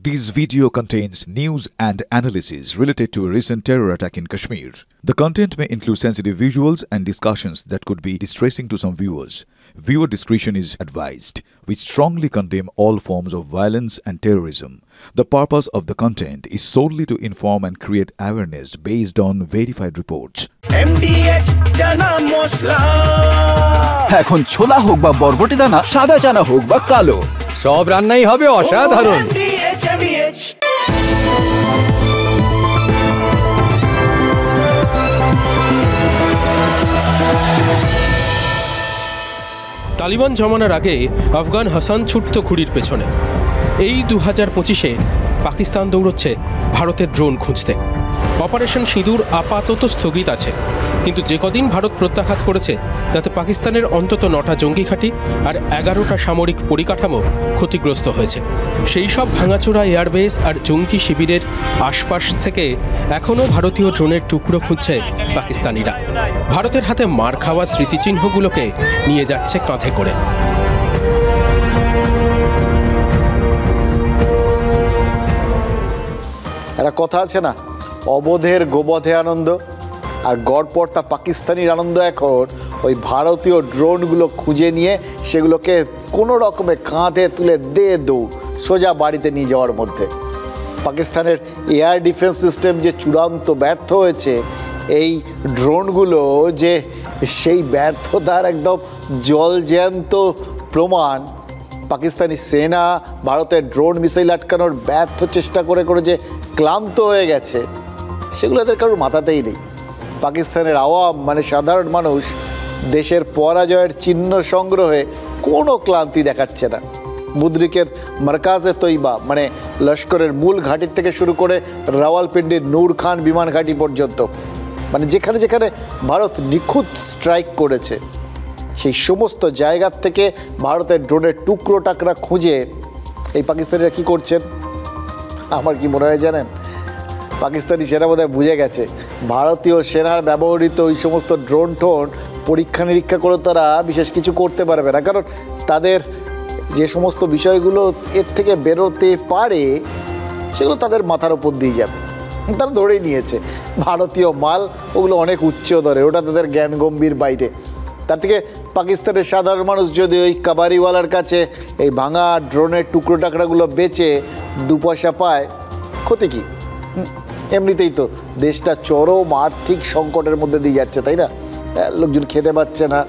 This video contains news and analysis related to a recent terror attack in Kashmir. The content may include sensitive visuals and discussions that could be distressing to some viewers. Viewer discretion is advised. We strongly condemn all forms of violence and terrorism. The purpose of the content is solely to inform and create awareness based on verified reports. MDH chana masala এখন ছোলা হোক বা বরবটি দানা, সাদা চানা হোক বা কালো, সব রান্নাই হবে অসাধারণ। MDH তালিবান জমানার আগে আফগান হাসান ছুটত ঘুড়ির পেছনে। এই 2025-এ পাকিস্তান দৌড়চ্ছে ভারতের ড্রোন খুঁজতে। অপারেশন সিঁদুর আপাতত স্থগিত আছে, কিন্তু যে কদিন ভারত প্রত্যাঘাত করেছে তাতে পাকিস্তানের অন্তত 9টা জঙ্গি ঘাঁটি আর 11টা সামরিক পরিকাঠামো ক্ষতিগ্রস্ত হয়েছে। সেই সব ভাঙাচোরা এয়ারবেস আর জঙ্গি শিবিরের আশপাশ থেকে এখনও ভারতীয় ড্রোনের টুকরো খুঁজছে পাকিস্তানিরা। ভারতের হাতে মার খাওয়া স্মৃতিচিহ্নগুলোকে নিয়ে যাচ্ছে কাঁধে করে। একটা কথা আছে না, অবোধের গোবধে আনন্দ, আর গড়পড়তা পাকিস্তানির আনন্দ এখন ওই ভারতীয় ড্রোনগুলো খুঁজে নিয়ে সেগুলোকে কোনো রকমে কাঁধে তুলে দৌড় সোজা বাড়িতে নিয়ে যাওয়ার মধ্যে। পাকিস্তানের এয়ার ডিফেন্স সিস্টেম যে চূড়ান্ত ব্যর্থ হয়েছে, এই ড্রোনগুলো যে সেই ব্যর্থতার একদম জলজ্যান্ত প্রমাণ। পাকিস্তানি সেনা ভারতের ড্রোন মিসাইল আটকানোর ব্যর্থ চেষ্টা করে করে যে ক্লান্ত হয়ে গেছে, সেগুলো এদের কারোর মাথাতেই নেই। পাকিস্তানের আওয়াম মানে সাধারণ মানুষ দেশের পরাজয়ের চিহ্ন সংগ্রহে কোনো ক্লান্তি দেখাচ্ছে না। মুদ্রিকের মারকাজে তৈবা মানে লস্করের মূল ঘাঁটির থেকে শুরু করে রাওয়ালপিন্ডির নূর খান বিমান ঘাঁটি পর্যন্ত, মানে যেখানে যেখানে ভারত নিখুঁত স্ট্রাইক করেছে, সেই সমস্ত জায়গার থেকে ভারতের ড্রোনের টুকরো টাকরা খুঁজে এই পাকিস্তানিরা কী করছেন আমার কি মনে হয় জানেন? পাকিস্তানি সেনা বোধহয় বুঝে গেছে ভারতীয় সেনার ব্যবহৃত ওই সমস্ত ড্রোন টোন পরীক্ষা নিরীক্ষা করে তারা বিশেষ কিছু করতে পারবে না, কারণ তাদের যে সমস্ত বিষয়গুলো এর থেকে বেরোতে পারে সেগুলো তাদের মাথার ওপর দিয়ে যাবে। তারা ধরেই নিয়েছে ভারতীয় মাল ওগুলো অনেক উচ্চ দরে, ওটা তাদের জ্ঞান গম্ভীর বাইরে। তার থেকে পাকিস্তানের সাধারণ মানুষ যদি ওই কাবারিওয়ালার কাছে এই ভাঙা ড্রোনের টুকরো টাকরাগুলো বেচে 2 পয়সা পায়, ক্ষতি কী? এমনিতেই তো দেশটা চরম আর্থিক সংকটের মধ্যে দিয়ে যাচ্ছে, তাই না? লোকজন খেতে পাচ্ছে না,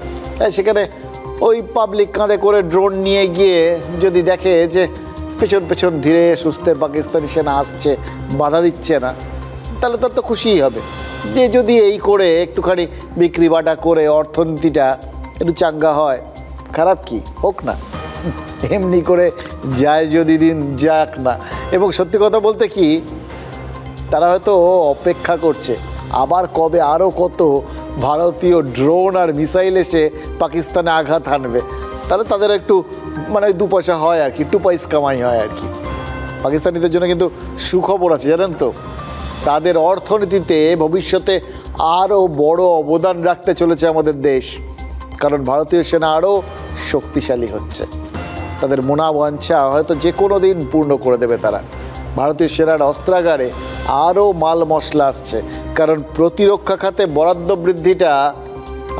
সেখানে ওই পাবলিক কাঁধে করে ড্রোন নিয়ে গিয়ে যদি দেখে যে পেছন পেছন ধীরে সুস্থে পাকিস্তানি সেনা আসছে, বাধা দিচ্ছে না, তাহলে তার তো খুশিই হবে যে যদি এই করে একটুখানি বিক্রি বাটা করে অর্থনীতিটা একটু চাঙ্গা হয়, খারাপ কি হোক না, এমনি করে যায় যদি দিন যাক না। এবং সত্যি কথা বলতে কি, তারা হয়তো অপেক্ষা করছে আবার কবে আরও কত ভারতীয় ড্রোন আর মিসাইল এসে পাকিস্তানে আঘাত হানবে, তাহলে তাদের একটু মানে 2 পয়সা হয় আর কি, 2 পয়সা কামাই হয় আর কি। পাকিস্তানিদের জন্য কিন্তু সুখবর আছে জানেন তো, তাদের অর্থনীতিতে ভবিষ্যতে আরও বড় অবদান রাখতে চলেছে আমাদের দেশ, কারণ ভারতীয় সেনা আরও শক্তিশালী হচ্ছে। তাদের মনোবাঞ্ছা হয়তো যে কোনো দিন পূর্ণ করে দেবে তারা। ভারতীয় সেনার অস্ত্রাগারে আরও মাল মশলা আসছে, কারণ প্রতিরক্ষা খাতে বরাদ্দ বৃদ্ধিটা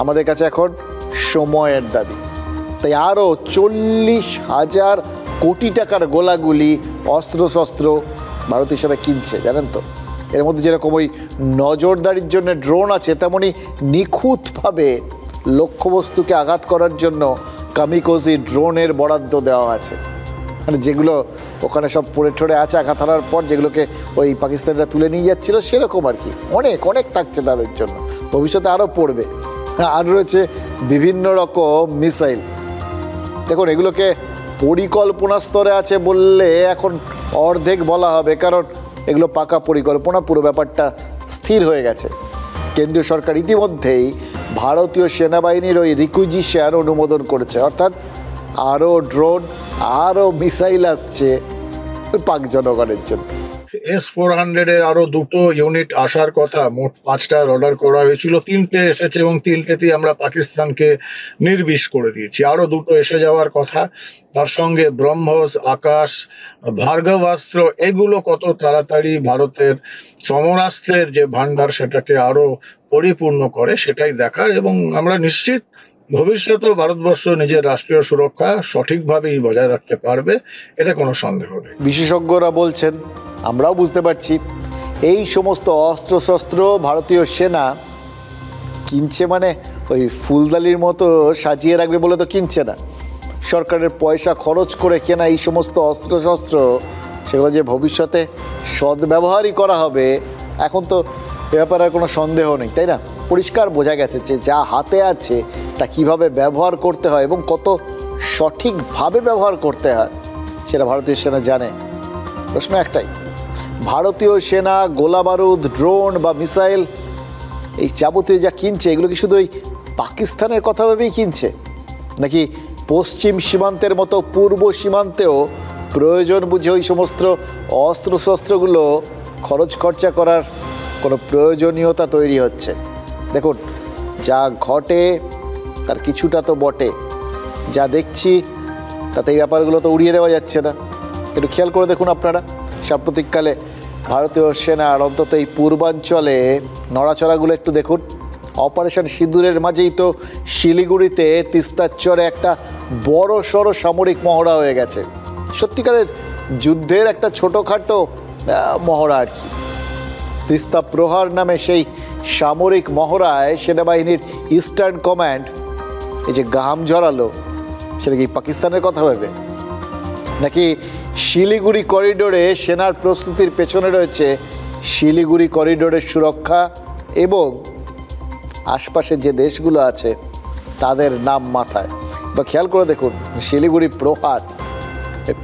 আমাদের কাছে এখন সময়ের দাবি। তাই আরও 40,000 কোটি টাকার গোলাগুলি অস্ত্রশস্ত্র ভারতীয় সেনা কিনছে জানেন তো। এর মধ্যে যেরকম ওই নজরদারির জন্য ড্রোন আছে, তেমনই নিখুঁতভাবে লক্ষ্যবস্তুকে আঘাত করার জন্য কামিকোজি ড্রোনের বরাদ্দ দেওয়া আছে, মানে যেগুলো ওখানে সব পড়ে ঠরে আছে আঘাত হানার পর, যেগুলোকে ওই পাকিস্তানিরা তুলে নিয়ে যাচ্ছিল সেরকম আর কি। অনেক অনেক থাকছে তাদের জন্য, ভবিষ্যতে আরও পড়বে। আর রয়েছে বিভিন্ন রকম মিসাইল। দেখুন, এগুলোকে পরিকল্পনা স্তরে আছে বললে এখন অর্ধেক বলা হবে, কারণ এগুলো পাকা পরিকল্পনা, পুরো ব্যাপারটা স্থির হয়ে গেছে। কেন্দ্রীয় সরকার ইতিমধ্যেই ভারতীয় সেনাবাহিনীর ওই রিকুইজিশন অনুমোদন করেছে, অর্থাৎ আরও ড্রোন আরও মিসাইল আসছে ওই পাক জনগণের জন্য। S-400 এর আরো 2টো ইউনিট আসার কথা, মোট 5টার অর্ডার করা হয়েছিল, 3টে এসেছে এবং 3টেতেই আমরা পাকিস্তানকে নির্বিষ করে দিয়েছি। আরো 2টো এসে যাওয়ার কথা। তার সঙ্গে ব্রহ্মস, আকাশ, ভার্গবাস্ত্র, এগুলো কত তাড়াতাড়ি ভারতের সমরাস্ত্রের যে ভান্ডার সেটাকে আরো পরিপূর্ণ করে সেটাই দেখার। এবং আমরা নিশ্চিত ভবিষ্যতেও ভারতবর্ষ নিজের রাষ্ট্রীয় সুরক্ষা সঠিকভাবেই বজায় রাখতে পারবে, এতে কোনো সন্দেহ নেই। বিশেষজ্ঞরা বলছেন, আমরাও বুঝতে পারছি, এই সমস্ত অস্ত্রশস্ত্র ভারতীয় সেনা কিনছে মানে ওই ফুলদালির মতো সাজিয়ে রাখবে বলে তো কিনছে না। সরকারের পয়সা খরচ করে কেনা এই সমস্ত অস্ত্রশস্ত্র, সেগুলো যে ভবিষ্যতে সদ্ব্যবহারই করা হবে এখন তো এ ব্যাপারে আর কোনো সন্দেহ নেই, তাই না? পরিষ্কার বোঝা গেছে যে যা হাতে আছে তা কিভাবে ব্যবহার করতে হয় এবং কত সঠিকভাবে ব্যবহার করতে হয় সেটা ভারতীয় সেনা জানে। প্রশ্ন একটাই, ভারতীয় সেনা গোলা বারুদ, ড্রোন বা মিসাইল এই যাবতীয় যা কিনছে এগুলো কি শুধু ওই পাকিস্তানের কথা ভেবেই কিনছে, নাকি পশ্চিম সীমান্তের মতো পূর্ব সীমান্তেও প্রয়োজন বুঝে ওই সমস্ত অস্ত্রশস্ত্রগুলো খরচ খরচা করার কোনো প্রয়োজনীয়তা তৈরি হচ্ছে? দেখুন, যা ঘটে তার কিছুটা তো বটে, যা দেখছি তাতে এই ব্যাপারগুলো তো উড়িয়ে দেওয়া যাচ্ছে না। একটু খেয়াল করে দেখুন আপনারা, সাম্প্রতিককালে ভারতীয় সেনার অন্তত এই পূর্বাঞ্চলে নড়াচড়াগুলো একটু দেখুন। অপারেশন সিঁদুরের মাঝেই তো শিলিগুড়িতে তিস্তার চরে একটা বড় সড়ো সামরিক মহড়া হয়ে গেছে। সত্যিকারের যুদ্ধের একটা ছোটোখাটো মহড়া আর কি। তিস্তা প্রহার নামে সেই সামরিক মহড়ায় সেনাবাহিনীর ইস্টার্ন কমান্ড এই যে গাম ঝরালো, সেটা কি পাকিস্তানের কথা ভেবে, নাকি শিলিগুড়ি করিডোরে সেনার প্রস্তুতির পেছনে রয়েছে শিলিগুড়ি করিডোরের সুরক্ষা এবং আশপাশে যে দেশগুলো আছে তাদের নাম মাথায়? বা খেয়াল করে দেখুন, শিলিগুড়ি প্রহার,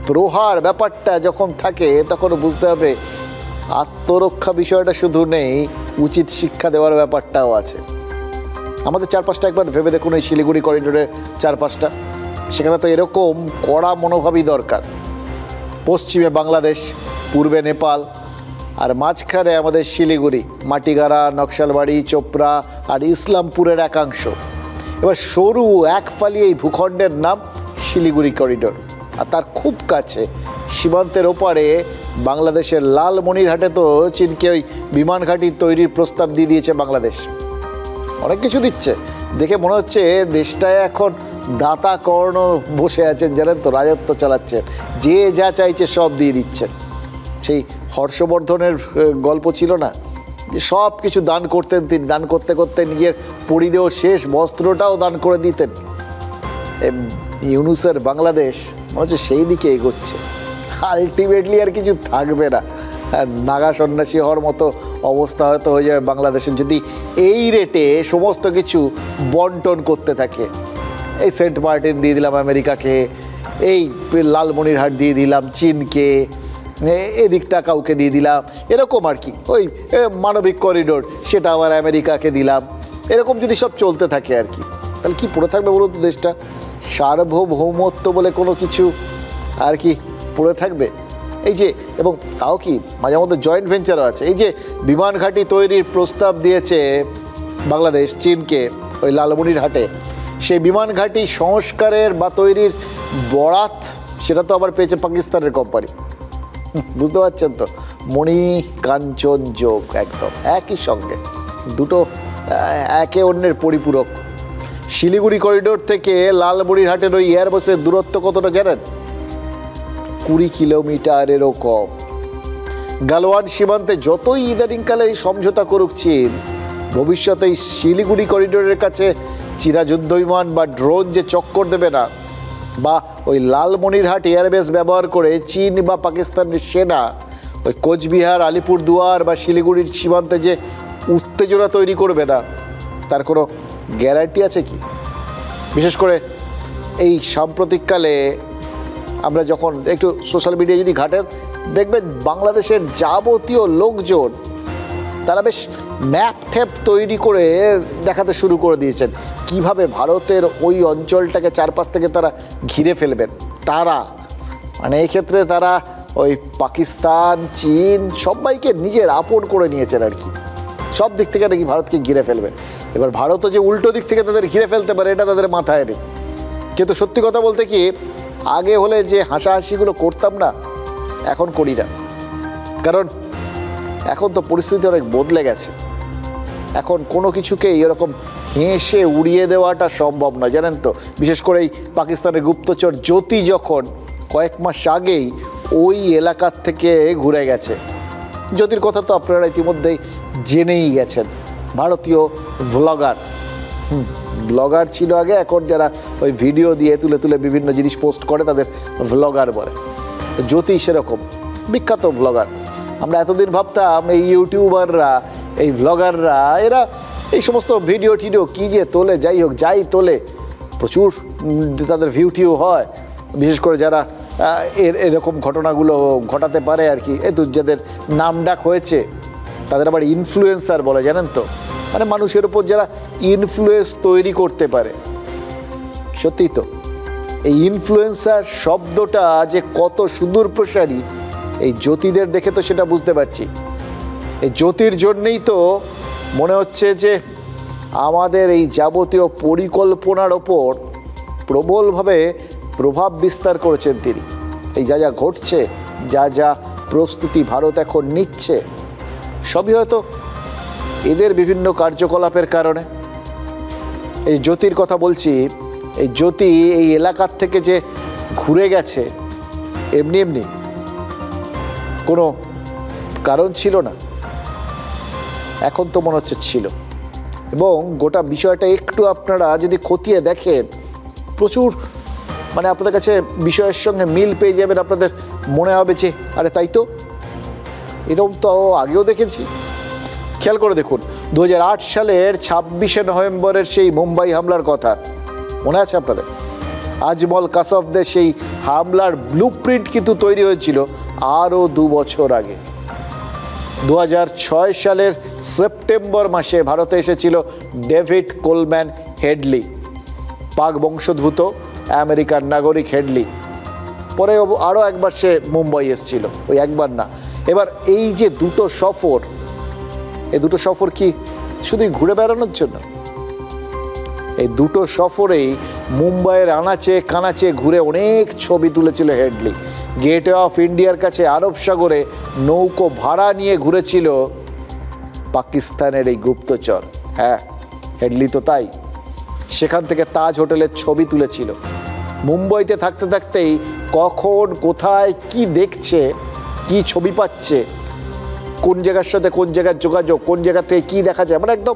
প্রহার ব্যাপারটা যখন থাকে তখন বুঝতে হবে আত্মরক্ষা বিষয়টা শুধু নেই, উচিত শিক্ষা দেওয়ার ব্যাপারটাও আছে। আমাদের চারপাশটা একবার ভেবে দেখুন, এই শিলিগুড়ি করিডোরের চারপাশটা, সেখানে তো এরকম কড়া মনোভাবই দরকার। পশ্চিমে বাংলাদেশ, পূর্বে নেপাল, আর মাঝখানে আমাদের শিলিগুড়ি, মাটিগাড়া, নকশালবাড়ি, চোপড়া আর ইসলামপুরের একাংশ। এবার সরু এক ফালি এই ভূখণ্ডের নাম শিলিগুড়ি করিডোর। আর তার খুব কাছে সীমান্তের ওপারে বাংলাদেশের লালমনিরহাটে তো চীনকে ওই বিমান ঘাঁটি তৈরির প্রস্তাব দিয়ে দিয়েছে বাংলাদেশ। অনেক কিছু দিচ্ছে, দেখে মনে হচ্ছে দেশটায় এখন দাতা কর্ণ বসে আছেন, জানেন তো, রাজত্ব চালাচ্ছেন, যে যা চাইছে সব দিয়ে দিচ্ছেন। সেই হর্ষবর্ধনের গল্প ছিল না, যে সব কিছু দান করতেন তিনি, দান করতে করতে নিজের পরিধেয় শেষ বস্ত্রটাও দান করে দিতেন। ইউনুসের বাংলাদেশ মনে হচ্ছে সেই দিকে এগোচ্ছে। আলটিমেটলি আর কিছু থাকবে না, নাগা সন্ন্যাসী হওয়ার মতো অবস্থা হয়তো হয়ে যাবে বাংলাদেশের, যদি এই রেটে সমস্ত কিছু বন্টন করতে থাকে। এই সেন্ট মার্টিন দিয়ে দিলাম আমেরিকাকে, এই লালমনিরহাট দিয়ে দিলাম চীনকে, এদিকটা কাউকে দিয়ে দিলাম, এরকম আর কি। ওই মানবিক করিডোর সেটা আবার আমেরিকাকে দিলাম, এরকম যদি সব চলতে থাকে আর কি, তাহলে কি পড়ে থাকবে বলুন তো দেশটা? সার্বভৌমত্ব বলে কোনো কিছু আর কি পড়ে থাকবে? এই যে, এবং তাও কি মাঝে মধ্যে জয়েন্ট ভেঞ্চারও আছে। এই যে বিমান ঘাঁটি তৈরির প্রস্তাব দিয়েছে বাংলাদেশ চীনকে ওই লালমনিরহাটে, সেই বিমান ঘাঁটি সংস্কারের বা তৈরির বরাত সেটা তো আবার পেয়েছে পাকিস্তানের কোম্পানি। বুঝতে পারছেন তো, মণি কাঞ্চন যোগ, একদম একই সঙ্গে, দুটো একে অন্যের পরিপূরক। শিলিগুড়ি করিডোর থেকে লালমনিরহাটের ওই এয়ারবাসের দূরত্ব কতটা জানেন? 20 কিলোমিটারেরও কম। গালওয়ান সীমান্তে যতই ইদানিংকালে এই সমঝোতা করুক চীন, ভবিষ্যতে এই শিলিগুড়ি করিডোরের কাছে চিরাযুদ্ধ বিমান বা ড্রোন যে চক্কর দেবে না, বা ওই লালমনিরহাট এয়ারবেস ব্যবহার করে চীন বা পাকিস্তানের সেনা ওই কোচবিহার, আলিপুরদুয়ার বা শিলিগুড়ির সীমান্তে যে উত্তেজনা তৈরি করবে না, তার কোনো গ্যারান্টি আছে কি? বিশেষ করে এই সাম্প্রতিককালে আমরা যখন একটু সোশ্যাল মিডিয়া যদি ঘাটেন, দেখবেন বাংলাদেশের যাবতীয় লোকজন তারা বেশ ম্যাপ ট্যাপ তৈরি করে দেখাতে শুরু করে দিয়েছেন কিভাবে ভারতের ওই অঞ্চলটাকে চারপাশ থেকে তারা ঘিরে ফেলবেন। তারা মানে এই ক্ষেত্রে তারা ওই পাকিস্তান, চীন সবাইকে নিজের আপন করে নিয়েছেন আর কি। সব দিক থেকে নাকি ভারতকে ঘিরে ফেলবে। এবার ভারতও যে উল্টো দিক থেকে তাদের ঘিরে ফেলতে পারে এটা তাদের মাথায় নেই। কিন্তু সত্যি কথা বলতে কি, আগে হলে যে হাসাহাসিগুলো করতাম না, এখন করি না। কারণ এখন তো পরিস্থিতি অনেক বদলে গেছে। এখন কোনো কিছুকেই এরকম হেসে উড়িয়ে দেওয়াটা সম্ভব নয়, জানেন তো। বিশেষ করে এই পাকিস্তানের গুপ্তচর জ্যোতি যখন কয়েক মাস আগেই ওই এলাকার থেকে ঘুরে গেছে। জ্যোতির কথা তো আপনারা ইতিমধ্যেই জেনেই গেছেন, ভারতীয় ব্লগার ছিল আগে, এখন যারা ওই ভিডিও দিয়ে তুলে তুলে বিভিন্ন জিনিস পোস্ট করে তাদের ভ্লগার বলে। তো জ্যোতি সেরকম বিখ্যাত ব্লগার। আমরা এতদিন ভাবতাম এই ইউটিউবাররা, এই ভ্লগাররা, এরা এই সমস্ত ভিডিও টিডিও কী যে তোলে, যাই হোক যাই তোলে, প্রচুর তাদের ভিউ টিউ হয়। বিশেষ করে যারা এরকম ঘটনাগুলো ঘটাতে পারে আর কি, এই তো যাদের নাম ডাক হয়েছে তাদের আবার ইনফ্লুয়েন্সার বলে, জানেন তো। মানে মানুষের উপর যারা ইনফ্লুয়েন্স তৈরি করতে পারে। সত্যি তো এই ইনফ্লুয়েন্সার শব্দটা যে কত সুদূর প্রসারী, এই জ্যোতিদের দেখে তো সেটা বুঝতে পারছি। এই জ্যোতির জন্যেই তো মনে হচ্ছে যে আমাদের এই যাবতীয় পরিকল্পনার ওপর প্রবলভাবে প্রভাব বিস্তার করেছেন তিনি। এই যা যা ঘটছে, যা যা প্রস্তুতি ভারত এখন নিচ্ছে, সবই হয়তো এদের বিভিন্ন কার্যকলাপের কারণে। এই জ্যোতির কথা বলছি, এই জ্যোতি এই এলাকার থেকে যে ঘুরে গেছে এমনি এমনি কোনো কারণ ছিল না, এখন তো মনে হচ্ছে ছিল। এবং গোটা বিষয়টা একটু আপনারা যদি খতিয়ে দেখেন, প্রচুর মানে আপনাদের কাছে বিষয়ের সঙ্গে মিল পেয়ে যাবেন। আপনাদের মনে হবে যে আরে তাই তো, এরকম তো আগেও দেখেছি। খেয়াল করে দেখুন, 2008 সালের 26শে নভেম্বরের সেই মুম্বাই হামলার কথা মনে আছে আপনাদের? আজমল কাসফদের সেই হামলার ব্লুপ্রিন্ট কিন্তু তৈরি হয়েছিল আরও 2 বছর আগে। 2006 সালের সেপ্টেম্বর মাসে ভারতে এসেছিল ডেভিড কোলম্যান হেডলি, পাক বংশোদ্ভূত আমেরিকার নাগরিক হেডলি। পরে আরও একবার সে মুম্বাই এসেছিল, ওই একবার না। এবার এই যে দুটো সফর, এই দুটো সফর কি শুধুই ঘুরে বেড়ানোর জন্য? এই দুটো সফরেই মুম্বাইয়ের আনাচে কানাচে ঘুরে অনেক ছবি তুলেছিল হেডলি। গেটওয়ে অফ ইন্ডিয়ার কাছে আরব সাগরে নৌকো ভাড়া নিয়ে ঘুরেছিল পাকিস্তানের এই গুপ্তচর। হ্যাঁ, হেডলি তো তাই। সেখান থেকে তাজ হোটেলের ছবি তুলেছিল। মুম্বাইতে থাকতে থাকতেই কখন কোথায় কি দেখছে, কি ছবি পাচ্ছে, কোন জায়গার সাথে কোন জায়গার যোগাযোগ, কোন জায়গা থেকে কী দেখা যায়, মানে একদম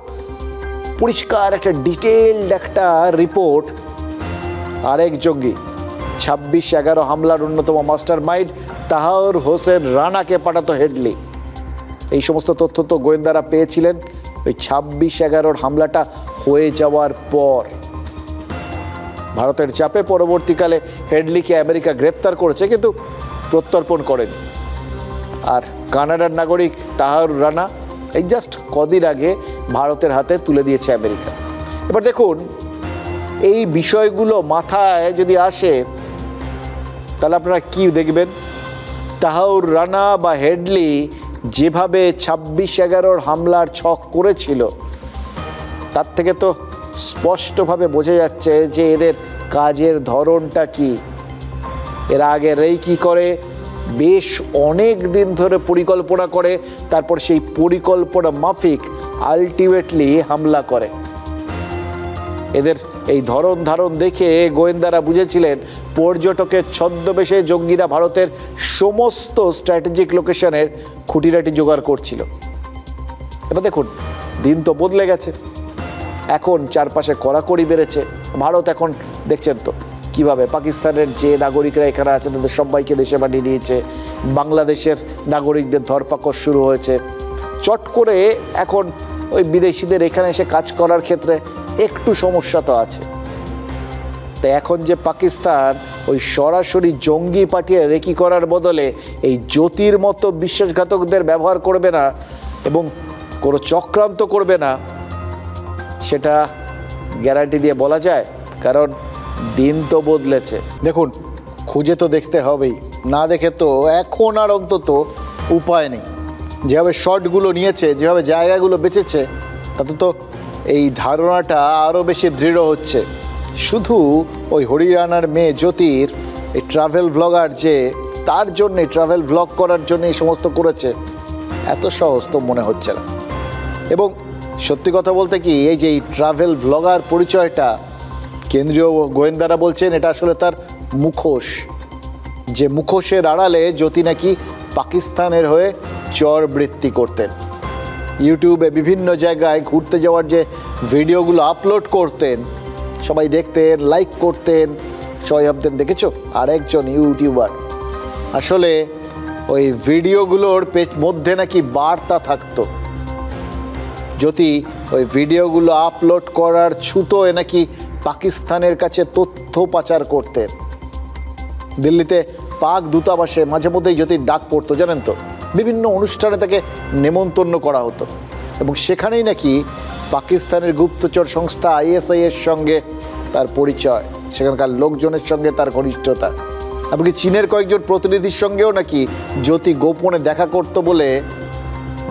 পরিষ্কার একটা ডিটেইলড একটা রিপোর্ট। আরেক জঙ্গি 26/11 হামলার অন্যতম মাস্টার মাইন্ড তাহার হোসেন রানাকে পাঠাতো হেডলি। এই সমস্ত তথ্য তো গোয়েন্দারা পেয়েছিলেন ওই 26/11 হামলাটা হয়ে যাওয়ার পর। ভারতের চাপে পরবর্তীকালে হেডলিকে আমেরিকা গ্রেপ্তার করেছে, কিন্তু প্রত্যর্পণ করেনি। আর কানাডার নাগরিক তাহার রানা এই জাস্ট কদিন আগে ভারতের হাতে তুলে দিয়েছে আমেরিকা। এবার দেখুন, এই বিষয়গুলো মাথায় যদি আসে তাহলে আপনারা কি দেখবেন? তাহার রানা বা হেডলি যেভাবে 26/11 হামলার ছক করেছিল, তার থেকে তো স্পষ্টভাবে বোঝা যাচ্ছে যে এদের কাজের ধরনটা কি। এরা আগে রেকি করে, বেশ অনেক দিন ধরে পরিকল্পনা করে, তারপর সেই পরিকল্পনা মাফিক আলটিমেটলি হামলা করে। এদের এই ধরন ধারণ দেখে গোয়েন্দারা বুঝেছিলেন পর্যটকের ছদ্মবেশে জঙ্গিরা ভারতের সমস্ত স্ট্র্যাটেজিক লোকেশনের খুঁটিনাটি জোগাড় করছিল। এবার দেখুন, দিন তো বদলে গেছে। এখন চারপাশে কড়াকড়ি বেড়েছে। ভারত এখন দেখছেন তো কিভাবে পাকিস্তানের যে নাগরিকরা এখানে আছে তাদের সবাইকে দেশে পাঠিয়ে দিয়েছে। বাংলাদেশের নাগরিকদের ধরপাকড় শুরু হয়েছে। চট করে এখন ওই বিদেশিদের এখানে এসে কাজ করার ক্ষেত্রে একটু সমস্যা তো আছে। তাই এখন যে পাকিস্তান ওই সরাসরি জঙ্গি পাঠিয়ে রেকি করার বদলে এই জ্যোতির মতো বিশ্বাসঘাতকদের ব্যবহার করবে না এবং কোনো চক্রান্ত করবে না, সেটা গ্যারান্টি দিয়ে বলা যায়। কারণ দিন তো বদলেছে। দেখুন, খুঁজে তো দেখতে হবেই না দেখে তো এখন আর অন্তত উপায় নেই। যেভাবে শটগুলো নিয়েছে, যেভাবে জায়গাগুলো বেঁচেছে, তাতে তো এই ধারণাটা আরও বেশি দৃঢ় হচ্ছে। শুধু ওই হরিয়ানার মেয়ে জ্যোতির এই ট্রাভেল ব্লগার যে তার জন্যে, ট্রাভেল ব্লগ করার জন্য এই সমস্ত করেছে, এত সহজ তো মনে হচ্ছে না। এবং সত্যি কথা বলতে কি, এই যে এই ট্রাভেল ব্লগার পরিচয়টা, কেন্দ্রীয় গোয়েন্দারা বলছেন এটা আসলে তার মুখোশ, যে মুখোশের আড়ালে জ্যোতি নাকি পাকিস্তানের হয়ে চরবৃত্তি করতেন। ইউটিউবে বিভিন্ন জায়গায় ঘুরতে যাওয়ার যে ভিডিওগুলো আপলোড করতেন, সবাই দেখতেন, লাইক করতেন, সবাই ভাবতেন দেখেছো আর একজন ইউটিউবার। আসলে ওই ভিডিওগুলোর মধ্যে নাকি বার্তা থাকতো। জ্যোতি ওই ভিডিওগুলো আপলোড করার ছুতোয় নাকি পাকিস্তানের কাছে তথ্য পাচার করতেন। দিল্লিতে পাক দূতাবাসে মাঝে মধ্যেই জ্যোতির ডাক পড়তো, জানেন তো, বিভিন্ন অনুষ্ঠানে তাকে নেমন্তন্ন করা হতো এবং সেখানেই নাকি পাকিস্তানের গুপ্তচর সংস্থা ISI এর সঙ্গে তার পরিচয়, সেখানকার লোকজনের সঙ্গে তার ঘনিষ্ঠতা, এমনকি চীনের কয়েকজন প্রতিনিধির সঙ্গেও নাকি জ্যোতি গোপনে দেখা করতো বলে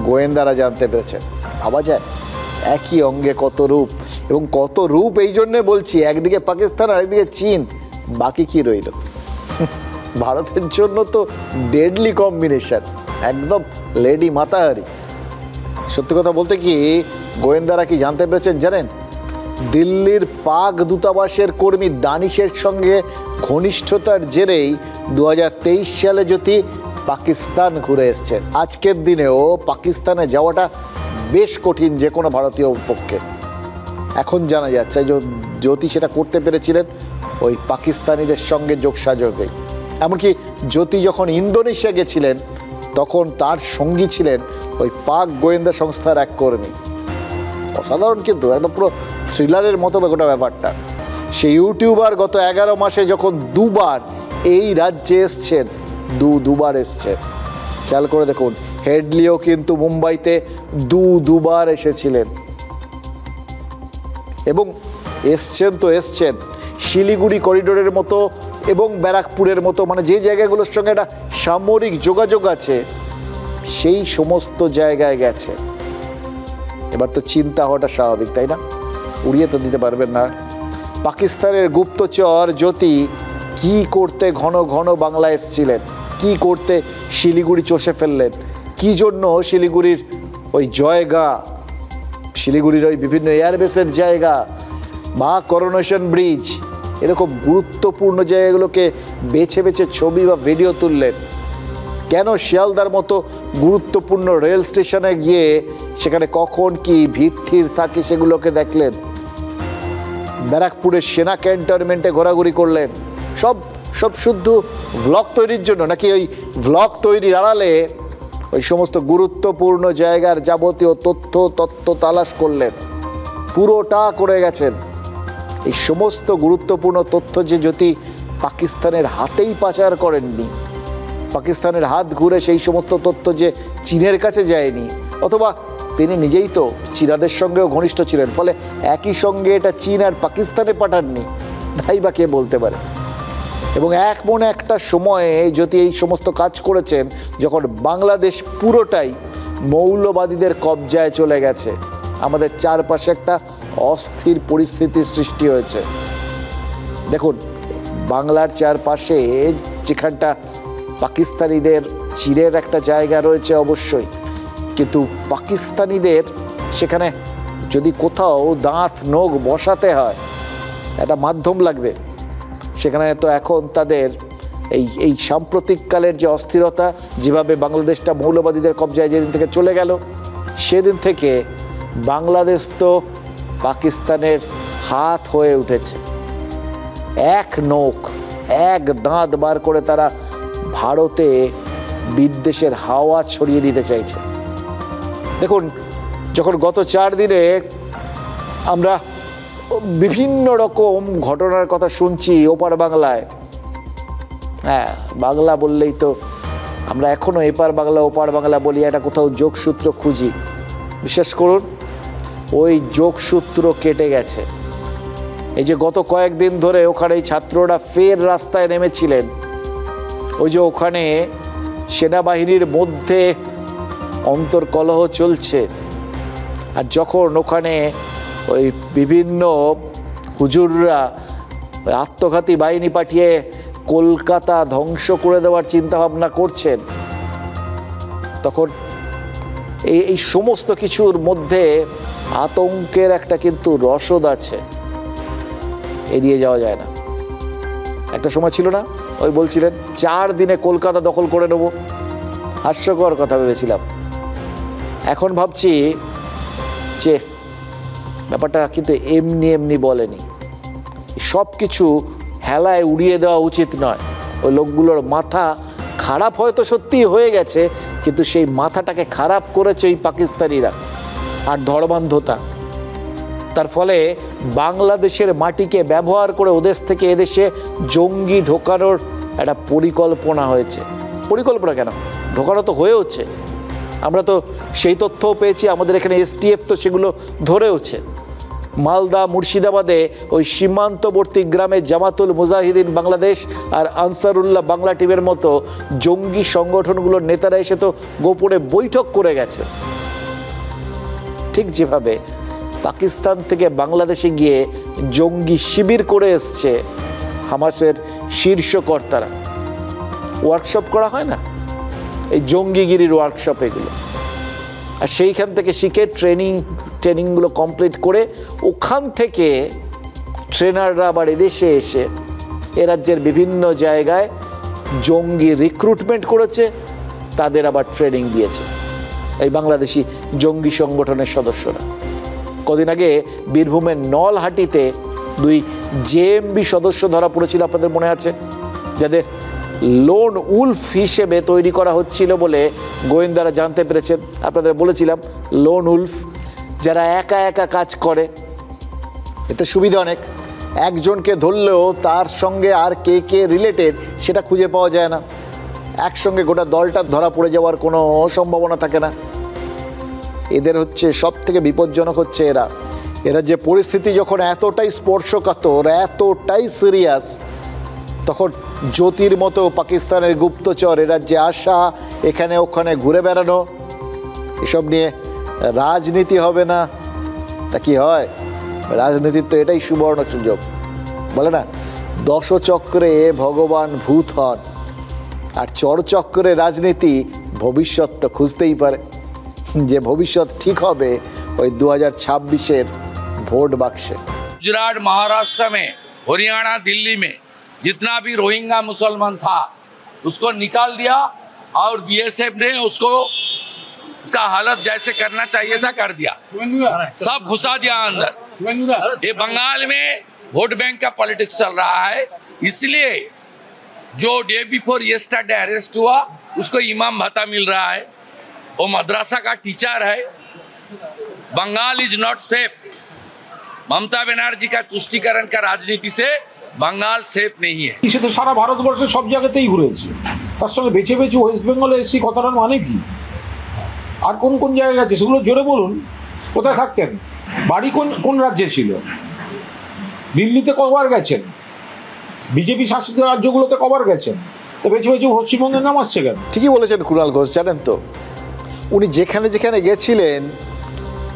গোয়েন্দারা জানতে পেরেছেন। ভাবা যায় একই অঙ্গে কত রূপ, এবং কত রূপ এই জন্যে বলছি, একদিকে পাকিস্তান আর একদিকে চীন, বাকি কি রইল? ভারতের জন্য তো ডেডলি কম্বিনেশন, একদম লেডি মাতাহারি। সত্যি কথা বলতে কি, গোয়েন্দারা কি জানতে পেরেছেন জানেন? দিল্লির পাক দূতাবাসের কর্মী দানিশের সঙ্গে ঘনিষ্ঠতার জেরেই 2023 সালে জ্যোতি পাকিস্তান ঘুরে এসছেন। আজকের দিনেও পাকিস্তানে যাওয়াটা বেশ কঠিন যে কোনো ভারতীয় পক্ষে। এখন জানা যাচ্ছে জ্যোতি সেটা করতে পেরেছিলেন ওই পাকিস্তানিদের সঙ্গে যোগসাযোগে। এমনকি জ্যোতি যখন ইন্দোনেশিয়া গেছিলেন, তখন তার সঙ্গী ছিলেন ওই পাক গোয়েন্দা সংস্থার এক কর্মী। অসাধারণ, কিন্তু একদম পুরো থ্রিলারের মতো গোটা ব্যাপারটা। সেই ইউটিউবার গত 11 মাসে যখন দুবার এই রাজ্যে এসছেন, দুবার এসছেন। খেয়াল করে দেখুন, হেডলিও কিন্তু মুম্বাইতে দুবার এসেছিলেন, এবং এসছেন তো এসছেন শিলিগুড়ি করিডোরের মতো এবং ব্যারাকপুরের মতো, মানে যে জায়গাগুলোর সঙ্গে একটা সামরিক যোগাযোগ আছে, সেই সমস্ত জায়গায় গেছে। এবার তো চিন্তা হওয়াটা স্বাভাবিক, তাই না? উড়িয়ে তো দিতে পারবেন না। পাকিস্তানের গুপ্তচর জ্যোতি কি করতে ঘন ঘন বাংলা এসেছিলেন, কি করতে শিলিগুড়ি চষে ফেললেন, কি জন্য শিলিগুড়ির ওই জয়গা, শিলিগুড়ির ওই বিভিন্ন এয়ারবেসের জায়গা বা করোনেশন ব্রিজ, এরকম গুরুত্বপূর্ণ জায়গাগুলোকে বেছে বেছে ছবি বা ভিডিও তুললেন। কেন শিয়ালদার মতো গুরুত্বপূর্ণ রেল স্টেশনে গিয়ে সেখানে কখন কি ভিড় থাকে সেগুলোকে দেখলেন। ব্যারাকপুরের সেনা ক্যান্টনমেন্টে ঘোরাঘুরি করলেন। সব শুদ্ধ ভ্লগ তৈরির জন্য, নাকি ওই ভ্লগ তৈরির আড়ালে ওই সমস্ত গুরুত্বপূর্ণ জায়গার যাবতীয় তথ্য তালাশ করলেন? পুরোটা করে গেছেন। এই সমস্ত গুরুত্বপূর্ণ তথ্য যে জ্যোতি পাকিস্তানের হাতেই পাচার করেননি, পাকিস্তানের হাত ঘুরে সেই সমস্ত তথ্য যে চীনের কাছে যায়নি, অথবা তিনি নিজেই তো চীনাদের সঙ্গেও ঘনিষ্ঠ ছিলেন, ফলে একই সঙ্গে এটা চীন আর পাকিস্তানে পাঠাননি, তাই বা কে বলতে পারে। এবং এক মনে একটা সময়ে জ্যোতি এই সমস্ত কাজ করেছেন যখন বাংলাদেশ পুরোটাই মৌলবাদীদের কবজায় চলে গেছে, আমাদের চারপাশে একটা অস্থির পরিস্থিতির সৃষ্টি হয়েছে। দেখুন, বাংলার চারপাশে যেখানটা পাকিস্তানিদের চিরের একটা জায়গা রয়েছে অবশ্যই, কিন্তু পাকিস্তানিদের সেখানে যদি কোথাও দাঁত নখ বসাতে হয় একটা মাধ্যম লাগবে। সেখানে তো এখন তাদের এই সাম্প্রতিককালের যে অস্থিরতা, যেভাবে বাংলাদেশটা মৌলবাদীদের কবজায় যেদিন থেকে চলে গেল, সেদিন থেকে বাংলাদেশ তো পাকিস্তানের হাত হয়ে উঠেছে। এক নখ, এক দাঁত বার করে তারা ভারতে বিদ্বেষের হাওয়া ছড়িয়ে দিতে চাইছে। দেখুন, যখন গত 4 দিনে আমরা বিভিন্ন রকম ঘটনার কথা শুনছি ওপার বাংলায়, হ্যাঁ, বাংলা বললেই তো আমরা এখনও এপার বাংলা ওপার বাংলা বলি, একটা কোথাও যোগসূত্র খুঁজি। বিশেষ করুন, ওই যোগসূত্র কেটে গেছে। এই যে গত কয়েকদিন ধরে ওখানে ছাত্ররা ফের রাস্তায় নেমেছিলেন, ওই যে ওখানে সেনাবাহিনীর মধ্যে অন্তর্কলহ চলছে, আর যখন ওখানে ওই বিভিন্ন হুজুররা আত্মঘাতী বাহিনী পাঠিয়ে কলকাতা ধ্বংস করে দেওয়ার চিন্তা ভাবনা করছেন, তখন এই সমস্ত কিছুর মধ্যে আতঙ্কের একটা কিন্তু রসদ আছে, এড়িয়ে যাওয়া যায় না। একটা সময় ছিল না, ওই বলছিলেন 4 দিনে কলকাতা দখল করে নেব, হাস্যকর কথা ভেবেছিলাম। এখন ভাবছি যে ব্যাপারটা কিন্তু এমনি এমনি বলেনি, সব কিছু হেলায় উড়িয়ে দেওয়া উচিত নয়। ওই লোকগুলোর মাথা খারাপ হয়তো সত্যিই হয়ে গেছে, কিন্তু সেই মাথাটাকে খারাপ করেছে এই পাকিস্তানিরা আর ধর্মান্ধতা। তার ফলে বাংলাদেশের মাটিকে ব্যবহার করে ওদেশ থেকে এদেশে জঙ্গি ঢোকানোর একটা পরিকল্পনা হয়েছে। পরিকল্পনা কেন, ঢোকানো তো হয়েওছে। আমরা তো সেই তথ্যও পেয়েছি, আমাদের এখানে STF তো সেগুলো ধরেওছে। মালদা মুর্শিদাবাদে ওই সীমান্তবর্তী গ্রামে জামাতুল মুজাহিদিন বাংলাদেশ আর আনসারুল্লাহ বাংলা টিমের মতো জঙ্গি সংগঠনগুলোর নেতারা এসে তো গোপনে বৈঠক করে গেছে। ঠিক যেভাবে পাকিস্তান থেকে বাংলাদেশে গিয়ে জঙ্গি শিবির করে এসছে হামাসের শীর্ষ কর্তারা, ওয়ার্কশপ করা হয় না, এই জঙ্গিগিরির ওয়ার্কশপ এগুলো, আর সেইখান থেকে শিখে ট্রেনিংগুলো কমপ্লিট করে ওখান থেকে ট্রেনাররা আবার এদেশে এসে এ রাজ্যের বিভিন্ন জায়গায় জঙ্গি রিক্রুটমেন্ট করেছে, তাদের আবার ট্রেনিং দিয়েছে এই বাংলাদেশি জঙ্গি সংগঠনের সদস্যরা। কদিন আগে বীরভূমের নলহাটিতে 2 JMB সদস্য ধরা পড়েছিল, আপনাদের মনে আছে, যাদের লোন উলফ হিসেবে তৈরি করা হচ্ছিল বলে গোয়েন্দারা জানতে পেরেছেন। আপনাদের বলেছিলাম লোন উলফ, যারা একা একা কাজ করে, এতে সুবিধা অনেক, একজনকে ধরলেও তার সঙ্গে আর কে রিলেটেড সেটা খুঁজে পাওয়া যায় না, একসঙ্গে গোটা দলটা ধরা পড়ে যাওয়ার কোনো সম্ভাবনা থাকে না। এদের হচ্ছে সব থেকে বিপজ্জনক হচ্ছে এরা যে পরিস্থিতি যখন এতটাই স্পর্শকাতর, এতটাই সিরিয়াস, তখন জ্যোতির মতো পাকিস্তানের গুপ্তচর এরা যে আসা, এখানে ওখানে ঘুরে বেড়ানো, এসব নিয়ে রাজনীতি হবে না তা কি হয়? রাজনীতির তো এটাই সুবর্ণ সুযোগ, বলে না, দশচক্রে ভগবান ভূত হন, আর চরচক্রে রাজনীতি ভবিষ্যৎ তো খুঁজতেই পারে। যে ভবিষ্যৎ ঠিক হবে ওই 2026-এর ভোট বাক্সে। गुजरात, महाराष्ट्र में, हरियाणा, दिल्ली में जितना भी रोहिंग्या मुसलमान था उसको निकाल दिया और BSF ने उसको उसका हालत जैसे करना चाहिए था कर दिया, सब घुसा दिया अंदर। ये बंगाल में वोट बैंक का पॉलिटिक्स चल रहा है, इसलिए जो डे बिफोर यस्टरडे अरेस्ट हुआ उसको इमाम भत्ता मिल रहा है, वो मद्रासा का टीचर है। Bengal is not safe. Mamata Banerjee का तुष्टीकरण का राजनीति से बंगाल सेफ नहीं है। সে তো সারা ভারতবর্ষে সব জায়গাতেই ঘুরেছে, তার সঙ্গে বেছে বেছে ওয়েস্ট বেঙ্গলে এসছি, কথাটার মানে কি? আর কোন কোন জায়গায় আছে সেগুলো জোরে বলুন। কোথায় থাকতেন? বাড়ি কোন রাজ্যে ছিল? দিল্লিতে কবার গেছেন? বিজেপি শাসিত রাজ্যগুলোতে কবার গেছেন? তো বেছে বেছে পশ্চিমবঙ্গের নাম আসছে কেন? ঠিকই বলেছেন কুণাল ঘোষ। জানেন তো, উনি যেখানে যেখানে গেছিলেন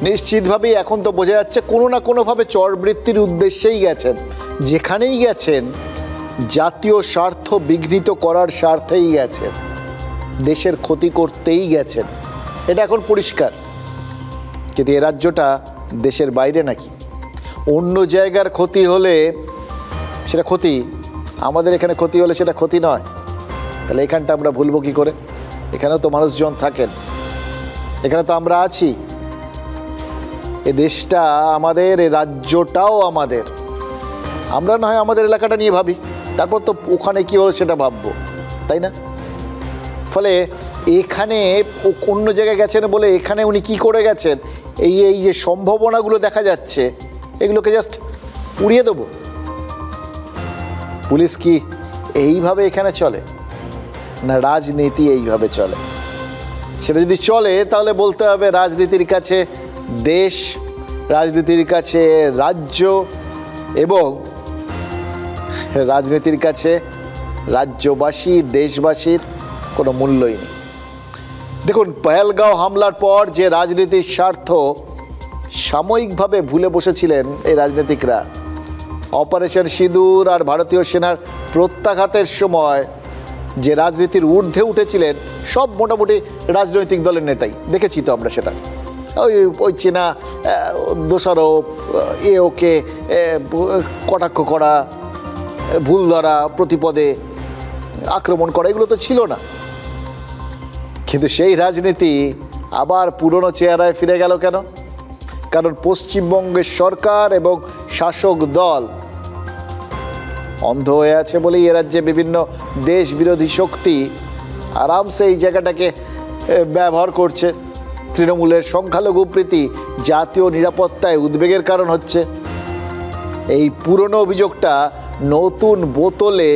নিশ্চিতভাবেই এখন তো বোঝা যাচ্ছে কোনো না কোনোভাবে চরবৃত্তির উদ্দেশ্যেই গেছেন। যেখানেই গেছেন জাতীয় স্বার্থ বিঘ্নিত করার স্বার্থেই গেছেন, দেশের ক্ষতি করতেই গেছেন, এটা এখন পরিষ্কার। কিন্তু এ রাজ্যটা দেশের বাইরে নাকি? অন্য জায়গার ক্ষতি হলে সেটা ক্ষতি, আমাদের এখানে ক্ষতি হলে সেটা ক্ষতি নয়। তাহলে এখানটা আমরা ভুলবো কী করে? এখানেও তো মানুষজন থাকেন, এখানে তো আমরা আছি, এ দেশটা আমাদের, এ রাজ্যটাও আমাদের। আমরা না হয় আমাদের এলাকাটা নিয়ে ভাবি, তারপর তো ওখানে কী হলো সেটা ভাববো, তাই না? ফলে এখানে অন্য জায়গায় গেছেন বলে এখানে উনি কি করে গেছেন, এই যে সম্ভাবনাগুলো দেখা যাচ্ছে, এগুলোকে জাস্ট উড়িয়ে দেবো। পুলিশ কি এইভাবে এখানে চলে? না রাজনীতি এইভাবে চলে? সেটা যদি চলে তাহলে বলতে হবে রাজনীতির কাছে দেশ, রাজনীতির কাছে রাজ্য এবং রাজনীতির কাছে রাজ্যবাসী দেশবাসীর কোনো মূল্যই নেই। দেখুন, পহেলগাঁও হামলার পর যে রাজনীতির স্বার্থ সাময়িকভাবে ভুলে বসেছিলেন এই রাজনীতিকরা, অপারেশন সিঁদুর আর ভারতীয় সেনার প্রত্যাঘাতের সময় যে রাজনীতির ঊর্ধ্বে উঠেছিলেন সব মোটামুটি রাজনৈতিক দলের নেতাই, দেখেছি তো আমরা সেটা। ওই চেনা দোষারোপ, ওকে কটাক্ষ করা, ভুল ধরা, প্রতিপদে আক্রমণ করা, এগুলো তো ছিল না। কিন্তু সেই রাজনীতি আবার পুরনো চেহারায় ফিরে গেল কেন? কারণ পশ্চিমবঙ্গের সরকার এবং শাসক দল অন্ধ হয়ে আছে বলেই এ রাজ্যে বিভিন্ন দেশ বিরোধী শক্তি আরামসে এই জায়গাটাকে ব্যবহার করছে। তৃণমূলের সংখ্যালঘু প্রীতি জাতীয় নিরাপত্তায় উদ্বেগের কারণ হচ্ছে। এই পুরনো অভিযোগটা নতুন বোতলে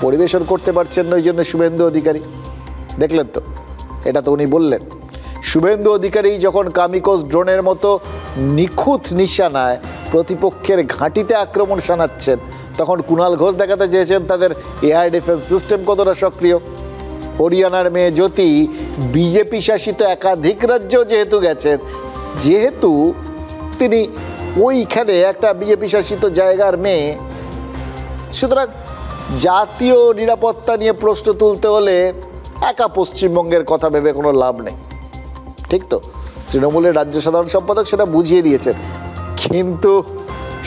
পরিবেশন করতে পারছেন না, ওই জন্য শুভেন্দু অধিকারী, দেখলেন তো, এটা তো উনি বললেন। শুভেন্দু অধিকারী যখন কামিকোস ড্রোনের মতো নিখুঁত নিশানায় প্রতিপক্ষের ঘাঁটিতে আক্রমণ শানাচ্ছেন, তখন কুণাল ঘোষ দেখাতে চেয়েছেন তাদের এয়ার ডিফেন্স সিস্টেম কতটা সক্রিয়। হরিয়ানার মেয়ে জ্যোতি বিজেপি শাসিত একাধিক রাজ্যেও যেহেতু গেছেন, যেহেতু তিনি ওইখানে একটা বিজেপি শাসিত জায়গার মেয়ে, সুতরাং জাতীয় নিরাপত্তা নিয়ে প্রশ্ন তুলতে হলে একা পশ্চিমবঙ্গের কথা ভেবে কোনো লাভ নেই। ঠিক তো, তৃণমূলের রাজ্য সাধারণ সম্পাদক সেটা বুঝিয়ে দিয়েছেন। কিন্তু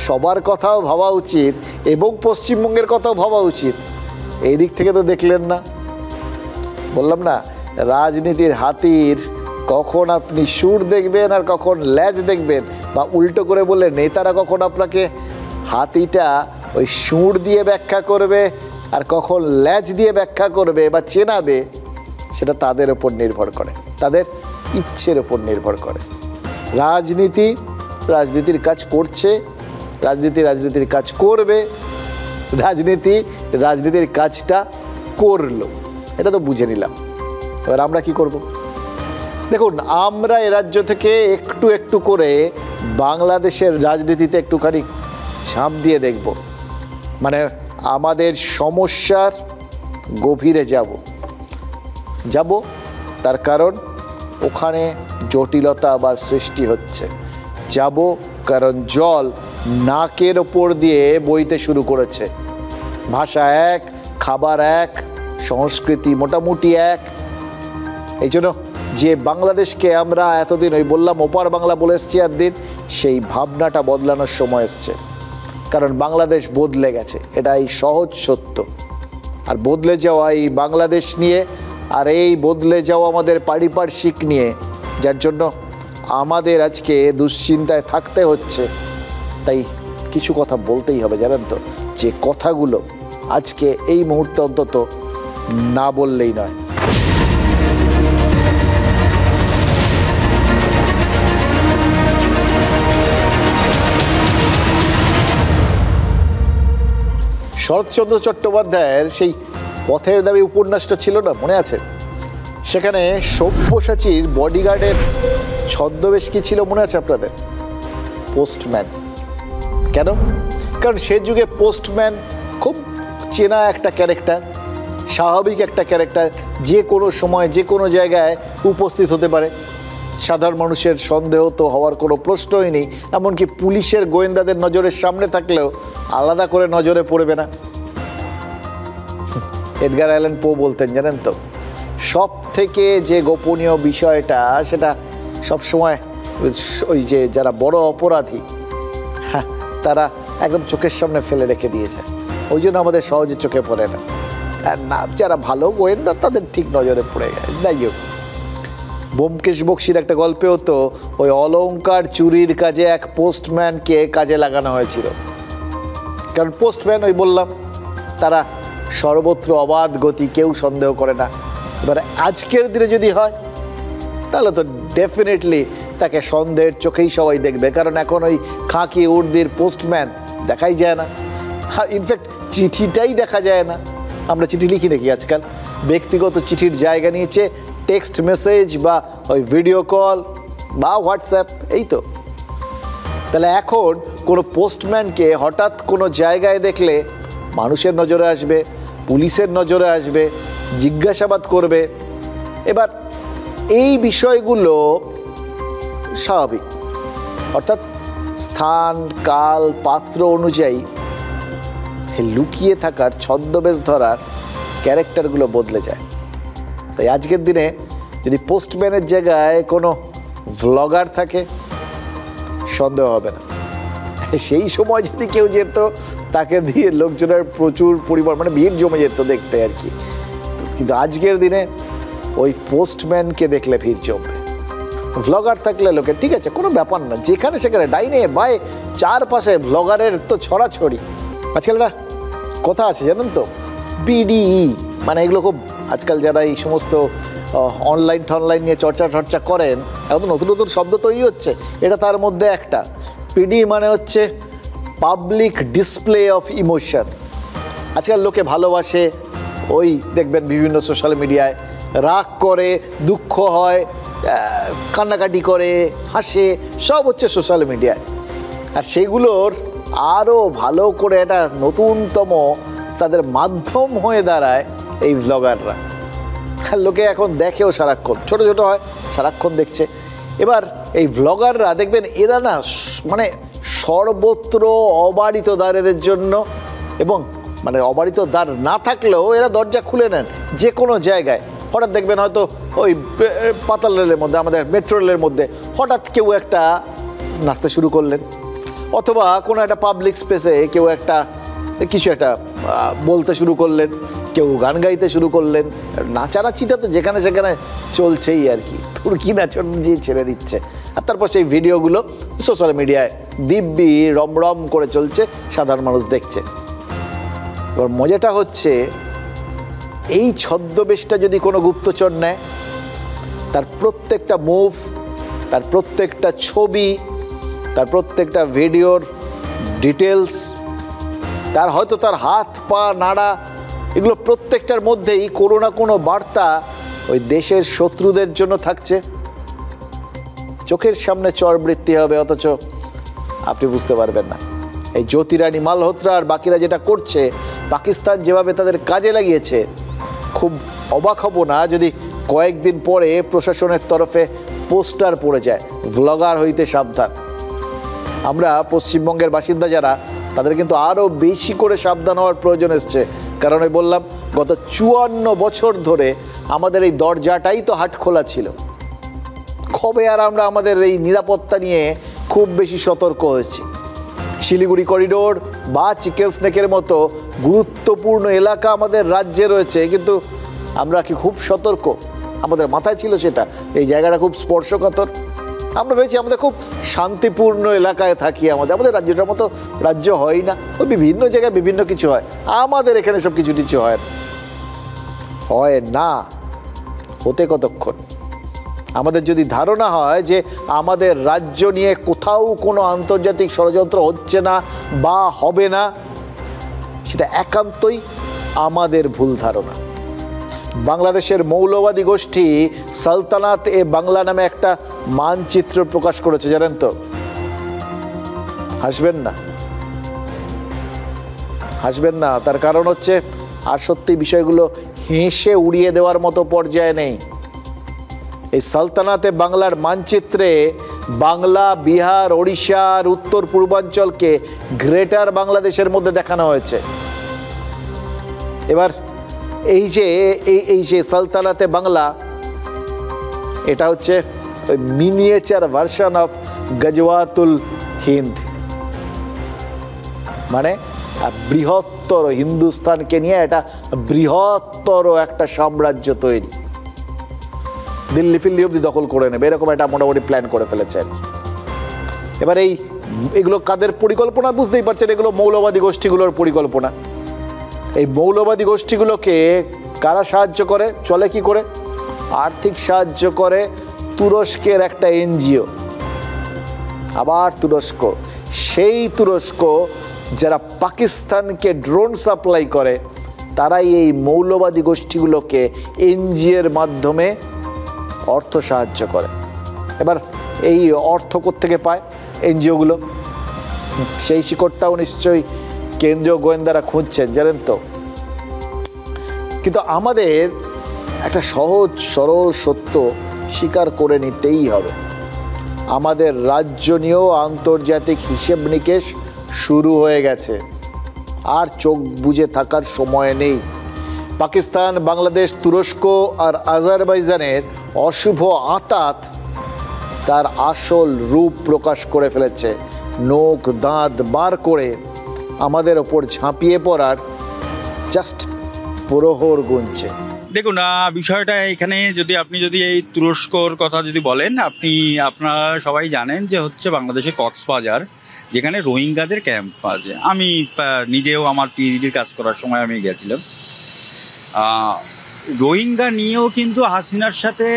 সবার কথাও ভাবা উচিত এবং পশ্চিমবঙ্গের কথাও ভাবা উচিত। এই দিক থেকে তো দেখলেন না। বললাম না, রাজনীতির হাতির কখন আপনি সুর দেখবেন আর কখন ল্যাজ দেখবেন, বা উল্টো করে বললে নেতারা কখন আপনাকে হাতিটা ওই সুর দিয়ে ব্যাখ্যা করবে আর কখন ল্যাজ দিয়ে ব্যাখ্যা করবে বা চেনাবে, সেটা তাদের ওপর নির্ভর করে, তাদের ইচ্ছের ওপর নির্ভর করে। রাজনীতি রাজনীতির কাজ করছে, রাজনীতি রাজনীতির কাজ করবে, রাজনীতি রাজনীতির কাজটা করলো, এটা তো বুঝে নিলাম। এবার আমরা কি করব? দেখুন, আমরা এ রাজ্য থেকে একটু একটু করে বাংলাদেশের রাজনীতিতে একটুখানি ঝাঁপ দিয়ে দেখব, মানে আমাদের সমস্যার গভীরে যাব। তার কারণ ওখানে জটিলতা আবার সৃষ্টি হচ্ছে। যাব কারণ জল নাকের ওপর দিয়ে বইতে শুরু করেছে। ভাষা এক, খাবার এক, সংস্কৃতি মোটামুটি এক। এই জন্য যে বাংলাদেশকে আমরা এতদিন ওই বললাম ওপার বাংলা বলে এসছি একদিন, সেই ভাবনাটা বদলানোর সময় এসছে। কারণ বাংলাদেশ বদলে গেছে, এটা এই সহজ সত্য। আর বদলে যাওয়া এই বাংলাদেশ নিয়ে, আর এই বদলে যাওয়া আমাদের পারিপার্শ্বিক নিয়ে, যার জন্য আমাদের আজকে দুশ্চিন্তায় থাকতে হচ্ছে। তাই কিছু কথা বলতেই হবে, জানেন তো, যে কথাগুলো আজকে এই মুহূর্তে অন্তত না বললেই নয়। শরৎচন্দ্র চট্টোপাধ্যায়ের সেই পথের দাবি উপন্যাসটা ছিল না, মনে আছে? সেখানে সব্যসাচীর বডিগার্ডের ছদ্মবেশ কি ছিল মনে আছে আপনাদের? পোস্টম্যান। কেন? কারণ সে যুগে পোস্টম্যান খুব চেনা একটা ক্যারেক্টার, স্বাভাবিক একটা ক্যারেক্টার, যে কোনো সময় যে কোনো জায়গায় উপস্থিত হতে পারে। সাধারণ মানুষের সন্দেহ তো হওয়ার কোনো প্রশ্নই নেই, এমনকি পুলিশের গোয়েন্দাদের নজরের সামনে থাকলেও আলাদা করে নজরে পড়বে না। এডগার অ্যালান পো বলতেন, জানেন তো, সব থেকে যে গোপনীয় বিষয়টা সেটা সবসময় ওই যে যারা বড় অপরাধী, হ্যাঁ, তারা একদম চোখের সামনে ফেলে রেখে দিয়ে যায়। ওই জন্য আমাদের সহজে চোখে পড়ে না, আর না যারা ভালো গোয়েন্দা তাদের ঠিক নজরে পড়ে গেছে। যাই হোক, ব্যোমকেশ বক্সির একটা গল্পেও তো ওই অলংকার চুরির কাজে এক পোস্টম্যানকে কাজে লাগানো হয়েছিল। কারণ পোস্টম্যান, ওই বললাম, তারা সর্বত্র অবাধ গতি, কেউ সন্দেহ করে না। এবার আজকের দিনে যদি হয় তাহলে তো ডেফিনেটলি তাকে সন্দেহের চোখেই সবাই দেখবে, কারণ এখন ওই খাঁকি উর্দির পোস্টম্যান দেখাই যায় না। ইনফ্যাক্ট চিঠিটাই দেখা যায় না। আমরা চিঠি লিখি নাকি আজকাল? ব্যক্তিগত চিঠির জায়গা নিয়েছে টেক্সট মেসেজ বা ওই ভিডিও কল বা হোয়াটসঅ্যাপ, এই তো। তাহলে এখন কোনো পোস্টম্যানকে হঠাৎ কোনো জায়গায় দেখলে মানুষের নজরে আসবে, পুলিশের নজরে আসবে, জিজ্ঞাসাবাদ করবে। এবার এই বিষয়গুলো স্বাভাবিক, অর্থাৎ স্থান কাল পাত্র অনুযায়ী লুকিয়ে থাকার ছদ্মবেশ ধরার ক্যারেক্টারগুলো বদলে যায়। তাই আজকের দিনে যদি পোস্টম্যানের জায়গায় কোনো ভ্লগার থাকে সন্দেহ হবে না, সেই সময় যদি কেউ যেত তাকে দিয়ে লোকজনের প্রচুর পরিমাণ মানে ভিড় জমে যেত দেখতে আর কি। কিন্তু আজকের দিনে ওই পোস্টম্যানকে দেখলে ভিড় জমবে, ভ্লগার থাকলে লোকে ঠিক আছে কোনো ব্যাপার না, যেখানে সেখানে ডাইনে বাই চারপাশে ভ্লগারের তো ছড়াছড়ি। আজকাল একটা কথা আছে জানেন তো, বিডিই, মানে এগুলো খুব আজকাল যারা এই সমস্ত অনলাইন নিয়ে চর্চা করেন, এখন নতুন নতুন শব্দ তৈরি হচ্ছে, এটা তার মধ্যে একটা। পিডি মানে হচ্ছে পাবলিক ডিসপ্লে অফ ইমোশন। আজকাল লোকে ভালোবাসে, ওই দেখবেন বিভিন্ন সোশ্যাল মিডিয়ায় রাগ করে, দুঃখ হয়, কান্নাকাটি করে, হাসে, সব হচ্ছে সোশ্যাল মিডিয়ায়। আর সেগুলোর আরও ভালো করে একটা নতুনতম তাদের মাধ্যম হয়ে দাঁড়ায় এই ভ্লগাররা। লোকে এখন দেখেও সারাক্ষণ, ছোট ছোট হয় সারাক্ষণ দেখছে। এবার এই ভ্লগাররা দেখবেন এরা না মানে সর্বত্র অবারিত দ্বারের জন্য, এবং মানে অবারিত দ্বার না থাকলেও এরা দরজা খুলে নেন যে কোনো জায়গায়। হঠাৎ দেখবেন হয়তো ওই পাতাল রেলের মধ্যে, আমাদের মেট্রো রেলের মধ্যে হঠাৎ কেউ একটা নাচতে শুরু করলেন, অথবা কোনো একটা পাবলিক স্পেসে কেউ একটা কিছু একটা বলতে শুরু করলেন, কেউ গান গাইতে শুরু করলেন। নাচানাচিটা তো যেখানে সেখানে চলছেই আর কি, তুর্কি নাচন ছেড়ে দিচ্ছে। আর তারপর সেই ভিডিওগুলো সোশ্যাল মিডিয়ায় দিব্যি রমরম করে চলছে, সাধারণ মানুষ দেখছে। এবার মজাটা হচ্ছে এই ছদ্মবেশটা যদি কোনো গুপ্তচর নেয়, তার প্রত্যেকটা মুভ, তার প্রত্যেকটা ছবি, তার প্রত্যেকটা ভিডিওর ডিটেলস, তার হয়তো তার হাত পা নাড়া, এগুলো প্রত্যেকটার মধ্যেই কোনো না কোনো বার্তা ওই দেশের শত্রুদের জন্য থাকছে। চোখের সামনে চরবৃত্তি হবে, অথচ আপনি বুঝতে পারবেন না। এই জ্যোতিরানী মালহোত্রা আর বাকিরা যেটা করছে, পাকিস্তান যেভাবে তাদের কাজে লাগিয়েছে, খুব অবাক হব না যদি কয়েকদিন পরে প্রশাসনের তরফে পোস্টার পড়ে যায়, ভ্লগার হইতে সাবধান। আমরা পশ্চিমবঙ্গের বাসিন্দা যারা, তাদের কিন্তু আরও বেশি করে সাবধান হওয়ার প্রয়োজন এসছে। কারণ আমি বললাম গত 54 বছর ধরে আমাদের এই দরজাটাই তো হাট খোলা ছিল। কবে আর আমরা আমাদের এই নিরাপত্তা নিয়ে খুব বেশি সতর্ক হয়েছি? শিলিগুড়ি করিডোর বা চিকেন স্নেকের মতো গুরুত্বপূর্ণ এলাকা আমাদের রাজ্যে রয়েছে, কিন্তু আমরা কি খুব সতর্ক? আমাদের মাথায় ছিল সেটা, এই জায়গাটা খুব স্পর্শকাতর। আমরা ভেবেছি আমাদের খুব শান্তিপূর্ণ এলাকায় থাকি, আমাদের রাজ্যটার মতো রাজ্য হয় না, ওই বিভিন্ন জায়গায় বিভিন্ন কিছু হয়, আমাদের এখানে সব কিছু হয় না। হতে কতক্ষণ? আমাদের যদি ধারণা হয় যে আমাদের রাজ্য নিয়ে কোথাও কোনো আন্তর্জাতিক ষড়যন্ত্র হচ্ছে না বা হবে না, সেটা একান্তই আমাদের ভুল ধারণা। বাংলাদেশের মৌলবাদী গোষ্ঠী সালতানাত এ বাংলা নামে একটা মানচিত্র প্রকাশ করেছে, জানেন তো? হাসবেন না, তার কারণ হচ্ছে আর সত্যি বিষয়গুলো হেসে উড়িয়ে দেওয়ার মতো পর্যায়ে নেই। এই সালতানাতে বাংলার মানচিত্রে বাংলা, বিহার, ওড়িশার উত্তর পূর্বাঞ্চলকে গ্রেটার বাংলাদেশের মধ্যে দেখানো হয়েছে। এবার এই যে সালতানাতে বাংলা, এটা হচ্ছে ওই মিনিয়েচার ভার্সন অফ গজওয়াতুল হিন্দ, মানে বৃহত্তর হিন্দুস্তানকে নিয়ে এটা বৃহত্তর একটা সাম্রাজ্য তৈরি, দিল্লি ফিল্লি অব্দি দখল করে নেবে, এরকম একটা মোটামুটি প্ল্যান করে ফেলেছে আর কি। এবার এগুলো কাদের পরিকল্পনা বুঝতেই পারছেন, এগুলো মৌলবাদী গোষ্ঠীগুলোর পরিকল্পনা। এই মৌলবাদী গোষ্ঠীগুলোকে কারা সাহায্য করে, চলে কি করে? আর্থিক সাহায্য করে তুরস্কের একটা এনজিও। আবার তুরস্ক, সেই তুরস্ক যারা পাকিস্তানকে ড্রোন সাপ্লাই করে, তারাই এই মৌলবাদী গোষ্ঠীগুলোকে এনজিওর মাধ্যমে অর্থ সাহায্য করে। এবার এই অর্থ কোত্থেকে পায় এনজিওগুলো? সেই শিকড়টাও নিশ্চয়ই কেন্দ্রীয় গোয়েন্দারা খুঁজছেন, জানেন তো? কিন্তু আমাদের একটা সহজ সরল সত্য স্বীকার করে নিতেই হবে, আমাদের রাজ্য নিয়েও আন্তর্জাতিক হিসেব নিকেশ শুরু হয়ে গেছে, আর চোখ বুজে থাকার সময় নেই। পাকিস্তান, বাংলাদেশ, তুরস্ক আর আজারবাইজানের অশুভ আঁতাত তার আসল রূপ প্রকাশ করে ফেলেছে। নখ দাঁত বার করে আমাদের ওপর ঝাঁপিয়ে পড়ার জাস্ট প্রহর গুনছে। দেখুন, বিষয়টা এখানে আপনি যদি এই তুরস্কর কথা যদি বলেন, আপনারা সবাই জানেন যে হচ্ছে বাংলাদেশে কক্সবাজার, যেখানে রোহিঙ্গাদের ক্যাম্প আছে। আমি নিজেও আমার পিএইচডির কাজ করার সময় আমি গেছিলাম। রোহিঙ্গা নিয়েও কিন্তু হাসিনার সাথে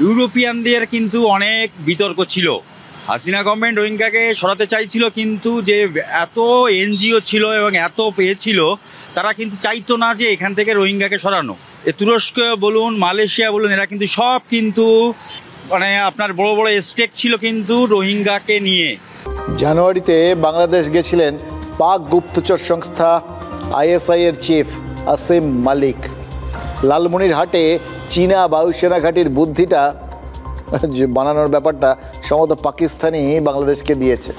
ইউরোপিয়ানদের কিন্তু অনেক বিতর্ক ছিল। হাসিনা গভর্নমেন্ট রোহিঙ্গাকে সরাতে চাইছিল, কিন্তু যে এত এনজিও ছিল এবং এত পেয়েছিল, তারা কিন্তু চাইতো না যে এখান থেকে রোহিঙ্গাকে সরানো। তুরস্ক বলুন, মালয়েশিয়া বলুন, এরা কিন্তু সব কিন্তু মানে আপনার বড় বড় স্টেক ছিল কিন্তু রোহিঙ্গাকে নিয়ে। জানুয়ারিতে বাংলাদেশ গেছিলেন পাক গুপ্তচর সংস্থা ISI এর চিফ আসিম মালিক। লালমনিরহাটে চীনা বায়ুসেনা ঘাঁটির বুদ্ধিটা বানানোর ব্যাপারটা সম্ভবত পাকিস্তানি বাংলাদেশকে দিয়েছে।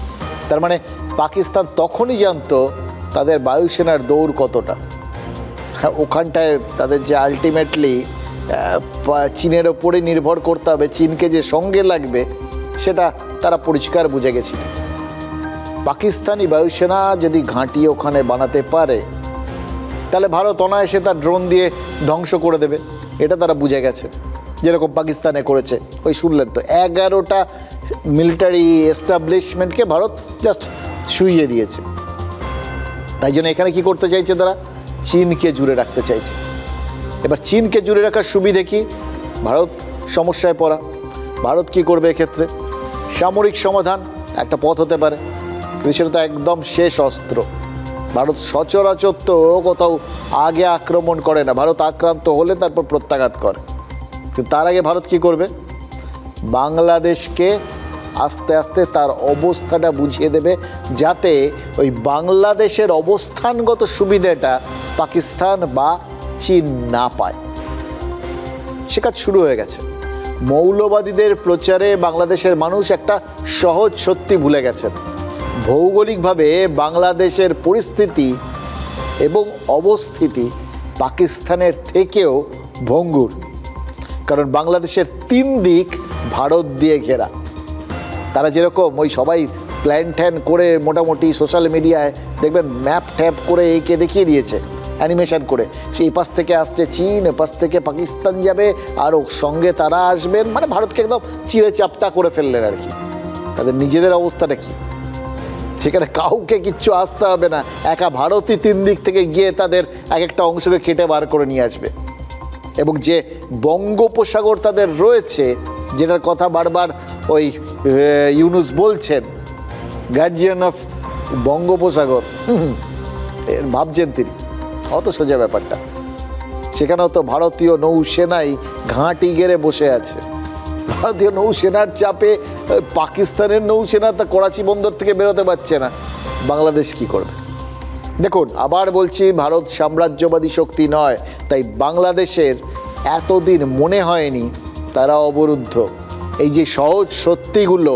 তার মানে পাকিস্তান তখনই জানতো তাদের বায়ুসেনার দৌড় কতটা। ওখানটায় তাদের যে আলটিমেটলি চীনের ওপরে নির্ভর করতে হবে, চীনকে যে সঙ্গে লাগবে, সেটা তারা পরিষ্কার বুঝে গেছিল। পাকিস্তানি বায়ুসেনা যদি ঘাঁটি ওখানে বানাতে পারে, তাহলে ভারত অনায়াসে তার ড্রোন দিয়ে ধ্বংস করে দেবে, এটা তারা বুঝে গেছে। যেরকম পাকিস্তানে করেছে, ওই শুনলেন তো 11টা মিলিটারি এস্টাবলিশমেন্টকে ভারত জাস্ট শুইয়ে দিয়েছে। তাই জন্য এখানে কি করতে চাইছে তারা? চীনকে জুড়ে রাখতে চাইছে। এবার চীনকে জুড়ে রাখার সুবিধে কি? ভারত সমস্যায় পড়া। ভারত কি করবে এক্ষেত্রে? সামরিক সমাধান একটা পথ হতে পারে, কিন্তু সেটা তো একদম শেষ অস্ত্র। ভারত সচরাচর তো কোথাও আগে আক্রমণ করে না, ভারত আক্রান্ত হলে তারপর প্রত্যাঘাত করে। কিন্তু তার আগে ভারত কি করবে? বাংলাদেশকে আস্তে আস্তে তার অবস্থাটা বুঝিয়ে দেবে, যাতে ওই বাংলাদেশের অবস্থানগত সুবিধাটা পাকিস্তান বা চীন না পায়। সে কাজ শুরু হয়ে গেছে। মৌলবাদীদের প্রচারে বাংলাদেশের মানুষ একটা সহজ সত্যি ভুলে গেছেন। ভৌগোলিকভাবে বাংলাদেশের পরিস্থিতি এবং অবস্থিতি পাকিস্তানের থেকেও ভঙ্গুর, কারণ বাংলাদেশের 3 দিক ভারত দিয়ে ঘেরা। তারা যেরকম ওই সবাই প্ল্যান ট্যান করে মোটামুটি সোশ্যাল মিডিয়ায় দেখবেন ম্যাপ ট্যাপ করে এঁকে দেখিয়ে দিয়েছে, অ্যানিমেশন করে, সেই পাশ থেকে আসছে চীন, পাশ থেকে পাকিস্তান যাবে, আর ওর সঙ্গে তারা আসবেন, মানে ভারতকে একদম চিড়ে চাপটা করে ফেললেন আর কি। তাদের নিজেদের অবস্থাটা কি? সেখানে কাউকে কিচ্ছু আসতে হবে না, একা ভারতই 3 দিক থেকে গিয়ে তাদের এক একটা অংশকে কেটে বার করে নিয়ে আসবে। এবং যে বঙ্গোপসাগর তাদের রয়েছে, যেটার কথা বারবার ওই ইউনুস বলছেন, গার্জিয়ান অফ বঙ্গোপসাগর, ভাবছেন তিনি? অত সোজা ব্যাপারটা। সেখানেও তো ভারতীয় নৌসেনাই ঘাঁটি গেড়ে বসে আছে। ভারতীয় নৌসেনার চাপে পাকিস্তানের নৌসেনা তা করাচি বন্দর থেকে বেরোতে পারছে না। বাংলাদেশ কি করবে? দেখুন, আবার বলছি, ভারত সাম্রাজ্যবাদী শক্তি নয়, তাই বাংলাদেশের এতদিন মনে হয়নি তারা অবরুদ্ধ। এই যে সহজ সত্যিগুলো,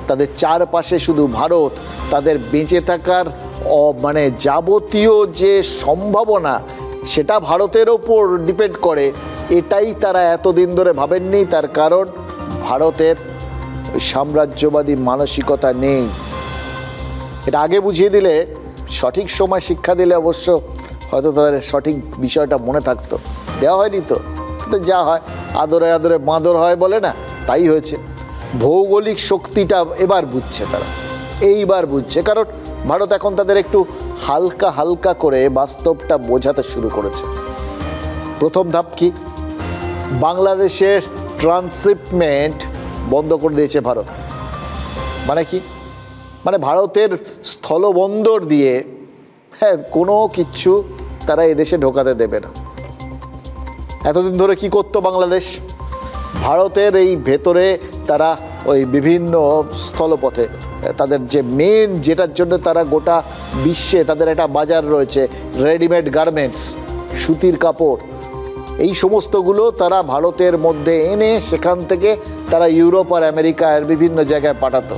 তাদের চারপাশে শুধু ভারত, তাদের বেঁচে থাকার মানে যাবতীয় যে সম্ভাবনা, সেটা ভারতের ওপর ডিপেন্ড করে, এটাই তারা এতদিন ধরে ভাবেননি। তার কারণ ভারতের সাম্রাজ্যবাদী মানসিকতা নেই। এটা আগে বুঝিয়ে দিলে, সঠিক সময় শিক্ষা দিলে অবশ্য হয়তো তাদের সঠিক বিষয়টা মনে থাকতো। দেওয়া হয়নি তো, যা হয় আদরে আদরে বাঁদর হয় বলে না, তাই হয়েছে। ভৌগোলিক শক্তিটা এবার বুঝছে তারা, এইবার বুঝছে, কারণ ভারত এখন তাদের একটু হালকা হালকা করে বাস্তবটা বোঝাতে শুরু করেছে। প্রথম ধাপ কি? বাংলাদেশের ট্রান্সশিপমেন্ট বন্ধ করে দিয়েছে ভারত। মানে কি? মানে ভারতের স্থলবন্দর দিয়ে কোনো কিচ্ছু তারা এদেশে ঢোকাতে দেবে না। এতদিন ধরে কি করতো বাংলাদেশ? ভারতের এই ভেতরে তারা ওই বিভিন্ন স্থলপথে তাদের যে মেন, যেটার জন্য তারা গোটা বিশ্বে তাদের একটা বাজার রয়েছে, রেডিমেড গার্মেন্টস, সুতির কাপড়, এই সমস্তগুলো তারা ভারতের মধ্যে এনে সেখান থেকে তারা ইউরোপ আর আমেরিকা আর বিভিন্ন জায়গায় পাঠাতো।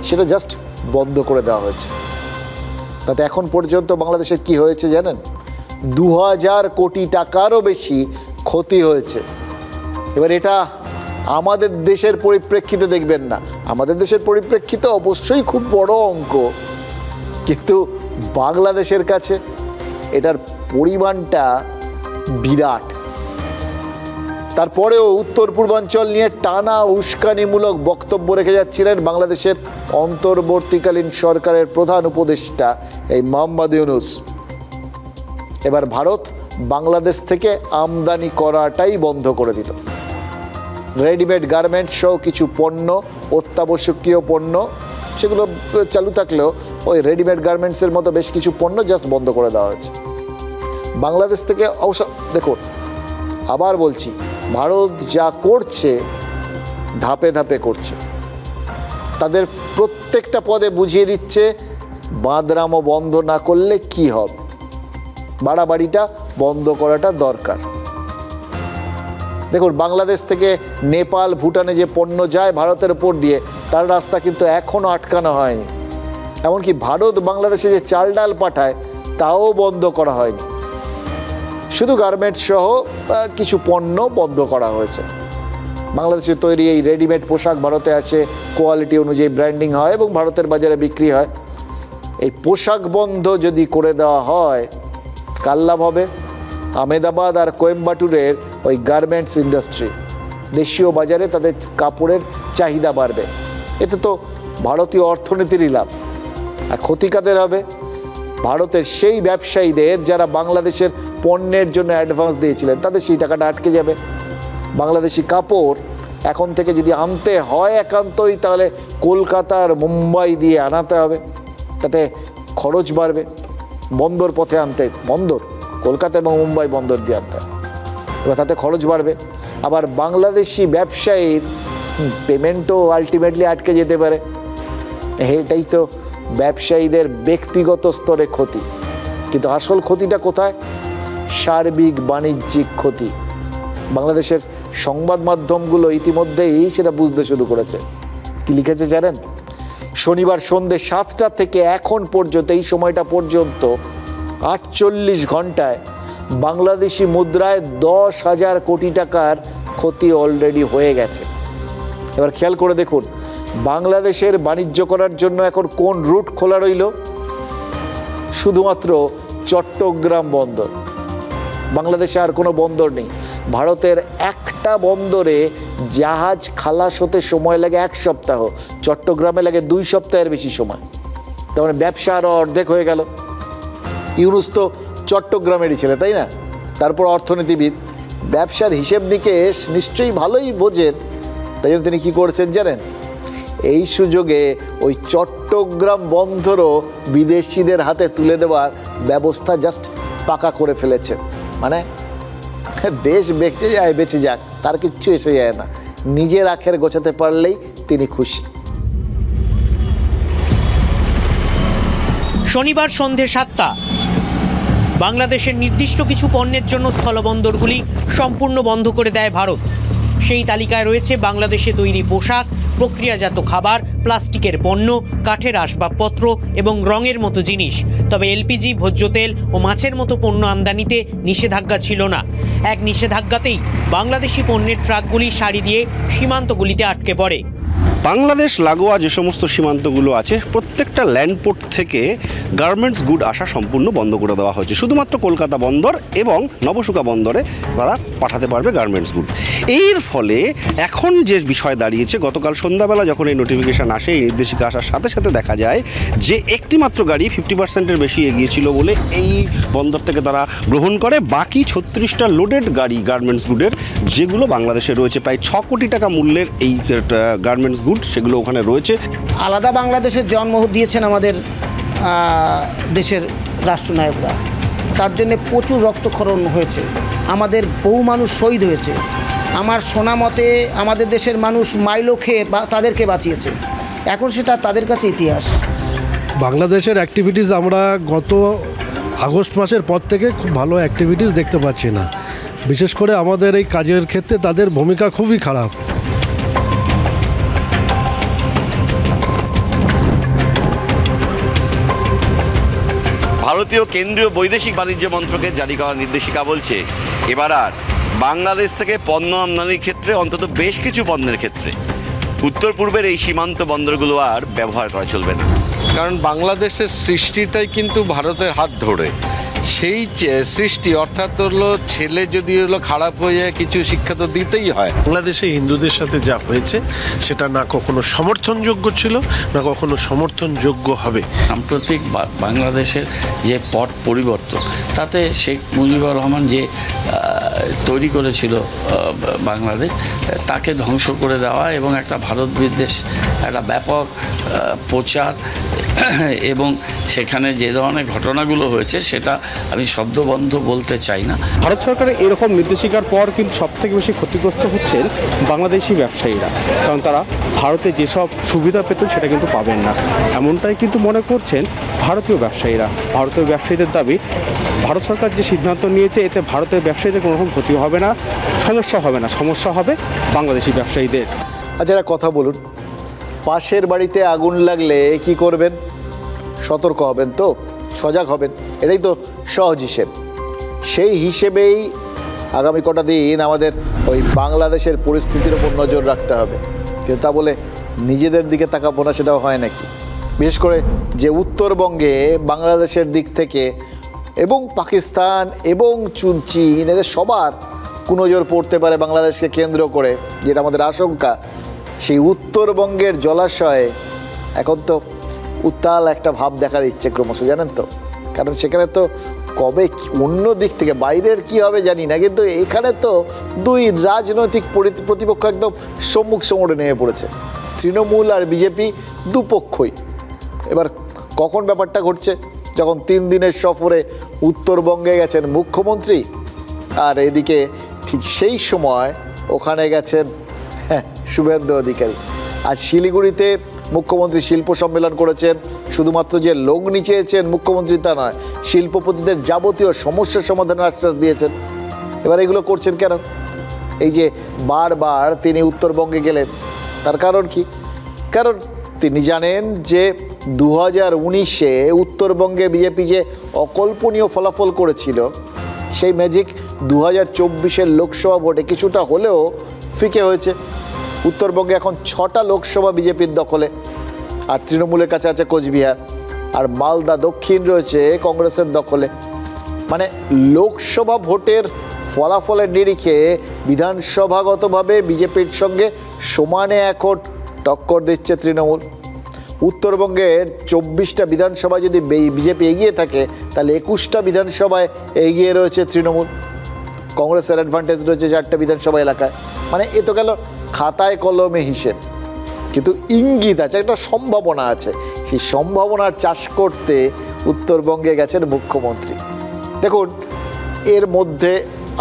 সেটা জাস্ট বন্ধ করে দেওয়া হয়েছে। তাতে এখন পর্যন্ত বাংলাদেশের কি হয়েছে জানেন? 2000 কোটি টাকারও বেশি ক্ষতি হয়েছে। এবার এটা আমাদের দেশের পরিপ্রেক্ষিতে দেখবেন না, আমাদের দেশের পরিপ্রেক্ষিতে অবশ্যই খুব বড় অঙ্ক, কিন্তু বাংলাদেশের কাছে এটার পরিমাণটা বিরাট। তারপরেও উত্তর পূর্বাঞ্চল নিয়ে টানা উস্কানিমূলক বক্তব্য রেখে যাচ্ছিলেন বাংলাদেশের অন্তর্বর্তীকালীন সরকারের প্রধান উপদেষ্টা এই মোহাম্মদ ইউনূস। এবার ভারত বাংলাদেশ থেকে আমদানি করাটাই বন্ধ করে দিল। রেডিমেড গার্মেন্টস সহ কিছু পণ্য, অত্যাবশ্যকীয় পণ্য, সেগুলো চালু থাকলেও ওই রেডিমেড গার্মেন্টসের মতো বেশ কিছু পণ্য জাস্ট বন্ধ করে দেওয়া হয়েছে বাংলাদেশ থেকে। অবশ্য দেখুন, আবার বলছি, ভারত যা করছে ধাপে ধাপে করছে। তাদের প্রত্যেকটা পদে বুঝিয়ে দিচ্ছে বাঁদরামো বন্ধ না করলে কি হবে, বাড়াবাড়িটা বন্ধ করাটা দরকার। দেখুন, বাংলাদেশ থেকে নেপাল, ভুটানে যে পণ্য যায় ভারতের উপর দিয়ে, তার রাস্তা কিন্তু এখনও আটকানো হয়নি। এমনকি ভারত বাংলাদেশে যে চাল ডাল পাঠায় তাও বন্ধ করা হয়নি। শুধু গার্মেন্টস সহ কিছু পণ্য বন্ধ করা হয়েছে। বাংলাদেশে তৈরি এই রেডিমেড পোশাক ভারতে আসে, কোয়ালিটি অনুযায়ী ব্র্যান্ডিং হয় এবং ভারতের বাজারে বিক্রি হয়। এই পোশাক বন্ধ যদি করে দেওয়া হয়, কার লাভ হবে? আহমেদাবাদ আর কোয়েম্বাটুরের ওই গার্মেন্টস ইন্ডাস্ট্রি, দেশীয় বাজারে তাদের কাপড়ের চাহিদা বাড়বে। এতে তো ভারতীয় অর্থনীতিরই লাভ। আর ক্ষতি কাদের হবে? ভারতের সেই ব্যবসায়ীদের যারা বাংলাদেশের পণ্যের জন্য অ্যাডভান্স দিয়েছিলেন, তাদের সেই টাকাটা আটকে যাবে। বাংলাদেশি কাপড় এখন থেকে যদি আনতে হয় একান্তই, তাহলে কলকাতার মুম্বাই দিয়ে আনাতে হবে, তাতে খরচ বাড়বে। বন্দর পথে আনতে, বন্দর কলকাতা এবং মুম্বাই বন্দর দিয়ে আনতে হবে, এবার তাতে খরচ বাড়বে। আবার বাংলাদেশি ব্যবসায়ীর পেমেন্টও আলটিমেটলি আটকে যেতে পারে। এটাই তো ব্যবসায়ীদের ব্যক্তিগত স্তরে ক্ষতি, কিন্তু আসল ক্ষতিটা কোথায়? সার্বিক বাণিজ্যিক ক্ষতি। বাংলাদেশের সংবাদ মাধ্যমগুলো ইতিমধ্যেই সেটা বুঝতে শুরু করেছে। কি লিখেছে জানেন? শনিবার সন্ধ্যে 7টা থেকে এখন পর্যন্ত, এই সময়টা পর্যন্ত 48 ঘন্টায় বাংলাদেশি মুদ্রায় 10,000 কোটি টাকার ক্ষতি অলরেডি হয়ে গেছে। এবার খেয়াল করে দেখুন, বাংলাদেশের বাণিজ্য করার জন্য এখন কোন রুট খোলা রইল? শুধুমাত্র চট্টগ্রাম বন্দর। বাংলাদেশে আর কোনো বন্দর নেই। ভারতের একটা বন্দরে জাহাজ খালাস হতে সময় লাগে 1 সপ্তাহ, চট্টগ্রামে লাগে 2 সপ্তাহের বেশি সময়। তার মানে ব্যবসা আরও অর্ধেক হয়ে গেল। ইউনূস তো চট্টগ্রামেরই ছেলে, তাই না? তারপর অর্থনীতিবিদ, ব্যবসার হিসেব নিকেশ নিশ্চয়ই ভালোই বোঝেন। তাই জন্য তিনি কী করেছেন জানেন? এই সুযোগে ওই চট্টগ্রাম বন্দরও বিদেশিদের হাতে তুলে দেওয়ার ব্যবস্থা জাস্ট পাকা করে ফেলেছেন। মানে দেশ বেঁচে যায়, বেঁচে যাক, তার কিচ্ছু এসে যায় না। নিজের আখের গোছাতে পারলেই তিনি খুশি। শনিবার সন্ধে 7টা বাংলাদেশের নির্দিষ্ট কিছু পণ্যের জন্য স্থলবন্দরগুলি সম্পূর্ণ বন্ধ করে দেয় ভারত। সেই তালিকায় রয়েছে বাংলাদেশে তৈরি পোশাক, প্রক্রিয়াজাত খাবার, প্লাস্টিকের পণ্য, কাঠের আসবাবপত্র এবং রঙের মতো জিনিস। তবে এলপিজি, ভোজ্য তেল ও মাছের মতো পণ্য আমদানিতে নিষেধাজ্ঞা ছিল না। এক নিষেধাজ্ঞাতেই বাংলাদেশি পণ্যের ট্রাকগুলি সারি দিয়ে সীমান্তগুলিতে আটকে পড়ে। বাংলাদেশ লাগোয়া যে সমস্ত সীমান্তগুলো আছে, প্রত্যেকটা ল্যান্ডপোর্ট থেকে গার্মেন্টস গুড আসা সম্পূর্ণ বন্ধ করে দেওয়া হয়েছে। শুধুমাত্র কলকাতা বন্দর এবং নবশুকা বন্দরে তারা পাঠাতে পারবে গার্মেন্টস গুড। এর ফলে এখন যে বিষয় দাঁড়িয়েছে, গতকাল সন্ধ্যাবেলা যখন এই নোটিফিকেশান আসে, এই নির্দেশিকা আসার সাথে সাথে দেখা যায় যে একটি মাত্র গাড়ি 50%-এর বেশি এগিয়েছিল বলে এই বন্দর থেকে তারা গ্রহণ করে। বাকি 36টা লোডেড গাড়ি গার্মেন্টস গুডের, যেগুলো বাংলাদেশে রয়েছে, প্রায় 6 কোটি টাকা মূল্যের এই গার্মেন্টস গুড, সেগুলো ওখানে রয়েছে। আলাদা বাংলাদেশের জন্ম দিয়েছেন আমাদের দেশের রাষ্ট্রনায়করা। তার জন্যে প্রচুর রক্তক্ষরণ হয়েছে, আমাদের বহু মানুষ শহীদ হয়েছে। আমার শোনা মতে আমাদের দেশের মানুষ মাইলো খেয়ে তাদেরকে বাঁচিয়েছে। এখন সেটা তাদের কাছে ইতিহাস। বাংলাদেশের অ্যাক্টিভিটিস আমরা গত আগস্ট মাসের পর থেকে খুব ভালো অ্যাক্টিভিটিস দেখতে পাচ্ছি না। বিশেষ করে আমাদের এই কাজের ক্ষেত্রে তাদের ভূমিকা খুবই খারাপ। ভারতীয় কেন্দ্রীয় বৈদেশিক বাণিজ্য মন্ত্রকের জারি করা নির্দেশিকা বলছে এবার আর বাংলাদেশ থেকে পণ্য আমদানির ক্ষেত্রে অন্তত বেশ কিছু পণ্যের ক্ষেত্রে উত্তর পূর্বের এই সীমান্ত বন্দরগুলো আর ব্যবহার করা চলবে না। কারণ বাংলাদেশের সৃষ্টিটাই কিন্তু ভারতের হাত ধরে, সেই সৃষ্টি অর্থাৎ হলো ছেলে যদি হলো খারাপ হয়ে যায় কিছু শিক্ষা তো দিতেই হয়। বাংলাদেশে হিন্দুদের সাথে যা হয়েছে সেটা না কখনো সমর্থনযোগ্য ছিল না কখনো সমর্থনযোগ্য হবে। সাম্প্রতিক বাংলাদেশের যে পট পরিবর্তন তাতে শেখ মুজিবুর রহমান যে তৈরি করেছিল বাংলাদেশ তাকে ধ্বংস করে দেওয়া এবং একটা ভারত বিদ্বেষ একটা ব্যাপক প্রচার এবং সেখানে যে ধরনের ঘটনাগুলো হয়েছে সেটা আমি শব্দবন্ধ বলতে চাই না। ভারত সরকারের এরকম নির্দেশিকার পর কিন্তু সবথেকে বেশি ক্ষতিগ্রস্ত হচ্ছেন বাংলাদেশি ব্যবসায়ীরা, কারণ তারা ভারতে যেসব সুবিধা পেতেন সেটা কিন্তু পাবেন না, এমনটাই কিন্তু মনে করছেন ভারতীয় ব্যবসায়ীরা। ভারতীয় ব্যবসায়ীদের দাবি ভারত সরকার যে সিদ্ধান্ত নিয়েছে এতে ভারতের ব্যবসায়ীদের কোনো রকম ক্ষতি হবে না, সমস্যা হবে না, সমস্যা হবে বাংলাদেশি ব্যবসায়ীদের। আচ্ছা কথা বলুন, পাশের বাড়িতে আগুন লাগলে কি করবেন? সতর্ক হবেন তো, সজাগ হবেন, এটাই তো সহজ হিসেব। সেই হিসেবেই আগামী কটা দিন আমাদের ওই বাংলাদেশের পরিস্থিতির উপর নজর রাখতে হবে, কিন্তু তা বলে নিজেদের দিকে তাকাবো না সেটাও হয় নাকি? বিশেষ করে যে উত্তরবঙ্গে বাংলাদেশের দিক থেকে এবং পাকিস্তান এবং চীন এদের সবার কুনজর পড়তে পারে বাংলাদেশকে কেন্দ্র করে, যেটা আমাদের আশঙ্কা। সেই উত্তরবঙ্গের জলাশয়ে এখন তো উত্তাল একটা ভাব দেখা দিচ্ছে ক্রমশ, জানেন তো, কারণ সেখানে তো কবে অন্য দিক থেকে বাইরের কি হবে জানি না, কিন্তু এখানে তো দুই রাজনৈতিক প্রতিপক্ষ একদম সম্মুখ সমরে নেমে পড়েছে, তৃণমূল আর বিজেপি দুপক্ষই। এবার কখন ব্যাপারটা ঘটছে? যখন 3 দিনের সফরে উত্তরবঙ্গে গেছেন মুখ্যমন্ত্রী, আর এদিকে ঠিক সেই সময় ওখানে গেছেন শুভেন্দু অধিকারী। আজ শিলিগুড়িতে মুখ্যমন্ত্রী শিল্প সম্মেলন করেছেন। শুধুমাত্র যে লগ্নি চেয়েছেন মুখ্যমন্ত্রী তা নয়, শিল্পপতিদের যাবতীয় সমস্যার সমাধানের আশ্বাস দিয়েছেন। এবার এগুলো করছেন কেন? এই যে বারবার তিনি উত্তরবঙ্গে গেলেন, তার কারণ কি? কারণ তিনি জানেন যে 2019-এ উত্তরবঙ্গে বিজেপি যে অকল্পনীয় ফলাফল করেছিল, সেই ম্যাজিক 2024-এর লোকসভা ভোটে কিছুটা হলেও ফিকে হয়েছে। উত্তরবঙ্গে এখন 6টা লোকসভা বিজেপির দখলে, আর তৃণমূলের কাছে আছে কোচবিহার, আর মালদা দক্ষিণ রয়েছে কংগ্রেসের দখলে। মানে লোকসভা ভোটের ফলাফলের নিরিখে বিধানসভাগতভাবে বিজেপির সঙ্গে সমানে এখন টক্কর দিচ্ছে তৃণমূল। উত্তরবঙ্গের 24টা বিধানসভায় যদি বিজেপি এগিয়ে থাকে, তাহলে 21টা বিধানসভায় এগিয়ে রয়েছে তৃণমূল। কংগ্রেসের অ্যাডভান্টেজ রয়েছে 4টা বিধানসভা এলাকায়। মানে এ তো গেল খাতায় কলমে হিসেব, কিন্তু ইঙ্গিত আছে, একটা সম্ভাবনা আছে। সেই সম্ভাবনার চাষ করতে উত্তরবঙ্গে গেছেন মুখ্যমন্ত্রী। দেখুন, এর মধ্যে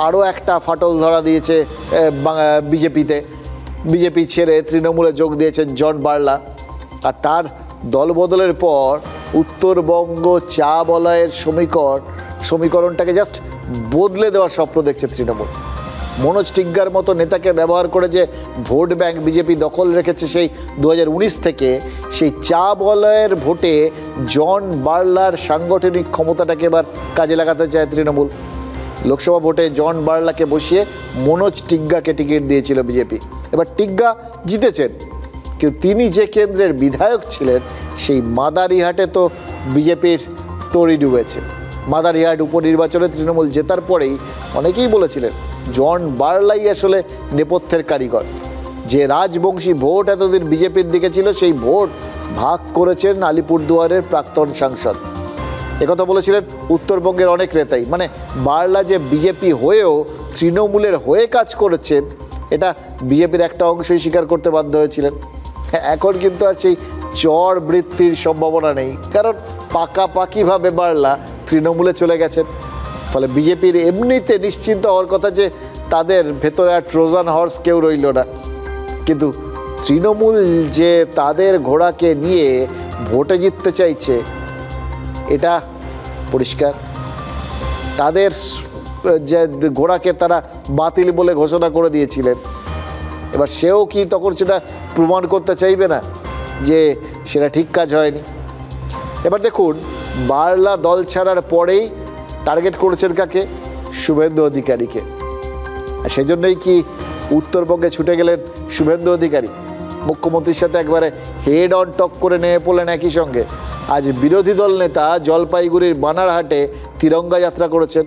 আরও একটা ফাটল ধরা দিয়েছে বিজেপিতে। বিজেপি ছেড়ে তৃণমূলে যোগ দিয়েছেন জন বার্লা, আর তার দলবদলের পর উত্তরবঙ্গ চা বলয়ের সমীকরণটাকে জাস্ট বদলে দেওয়ার স্বপ্ন দেখছে তৃণমূল। মনোজ টিগ্গার মতো নেতাকে ব্যবহার করে যে ভোট ব্যাংক বিজেপি দখল রেখেছে সেই 2019 থেকে, সেই চা বলয়ের ভোটে জন বার্লার সাংগঠনিক ক্ষমতাটাকে এবার কাজে লাগাতে চায় তৃণমূল। লোকসভা ভোটে জন বার্লাকে বসিয়ে মনোজ টিগ্গাকে টিকিট দিয়েছিল বিজেপি। এবার টিগ্গা জিতেছেন, কিন্তু তিনি যে কেন্দ্রের বিধায়ক ছিলেন সেই মাদারিহাটে তো বিজেপির তরি ডুবেছে। মাদারিহাট উপনির্বাচনে তৃণমূল জেতার পরেই অনেকেই বলেছিলেন জন বার্লাই আসলে নেপথ্যের কারিগর। যে রাজবংশী ভোট এতদিন বিজেপির দিকে ছিল, সেই ভোট ভাগ করেছেন আলিপুরদুয়ারের প্রাক্তন সাংসদ। একথা বলেছিলেন উত্তরবঙ্গের অনেক নেতাই। মানে বার্লা যে বিজেপি হয়েও তৃণমূলের হয়ে কাজ করেছেন, এটা বিজেপির একটা অংশই স্বীকার করতে বাধ্য হয়েছিলেন। এখন কিন্তু আর সেই চর বৃত্তির সম্ভাবনা নেই, কারণ পাকাপাকিভাবে বার্লা তৃণমূলে চলে গেছেন। ফলে বিজেপির এমনিতে নিশ্চিন্ত হওয়ার কথা যে তাদের ভেতরে আর ট্রোজান হর্স কেউ রইল না, কিন্তু তৃণমূল যে তাদের ঘোড়াকে নিয়ে ভোটে জিততে চাইছে এটা পরিষ্কার। তাদের যে ঘোড়াকে তারা বাতিল বলে ঘোষণা করে দিয়েছিলেন, এবার সেও কি তখন সেটা প্রমাণ করতে চাইবে না যে সেটা ঠিক কাজ হয়নি? এবার দেখুন, বার্লা দল ছাড়ার পরেই টার্গেট করেছেন কাকে? শুভেন্দু অধিকারীকে। আর সেই জন্যই কি উত্তরবঙ্গে ছুটে গেলেন শুভেন্দু অধিকারী, মুখ্যমন্ত্রীর সাথে একবারে হেড অন টক করে নেমে পড়লেন একই সঙ্গে। আজ বিরোধী দল নেতা জলপাইগুড়ির বানারহাটে তিরঙ্গা যাত্রা করেছেন,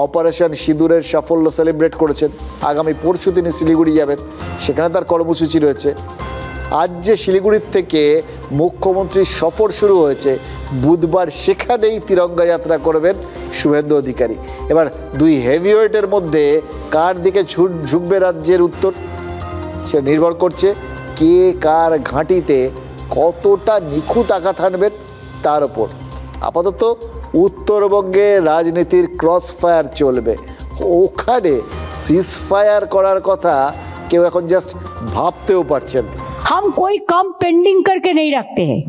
অপারেশন সিঁদুরের সাফল্য সেলিব্রেট করেছেন। আগামী পরশু তিনি শিলিগুড়ি যাবেন, সেখানে তার কর্মসূচি রয়েছে। আজ যে শিলিগুড়ির থেকে মুখ্যমন্ত্রীর সফর শুরু হয়েছে, বুধবার সেখানেই তিরঙ্গা যাত্রা করবেন শুভেন্দু অধিকারী। এবার দুই হেভিওয়েটের মধ্যে কার দিকে ঝুঁকবে রাজ্যের উত্তর, সে নির্ভর করছে কে কার ঘাঁটিতে কতটা নিখুঁত আঘাত হানবেন তার ওপর। আপাতত উত্তরবঙ্গে রাজনীতির ক্রস ফায়ার চলবে, ওখানে সিজ ফায়ার করার কথা কেউ এখন জাস্ট ভাবতেও পারছেন। हम कोई काम पेंडिंग करके नहीं रखते हैं।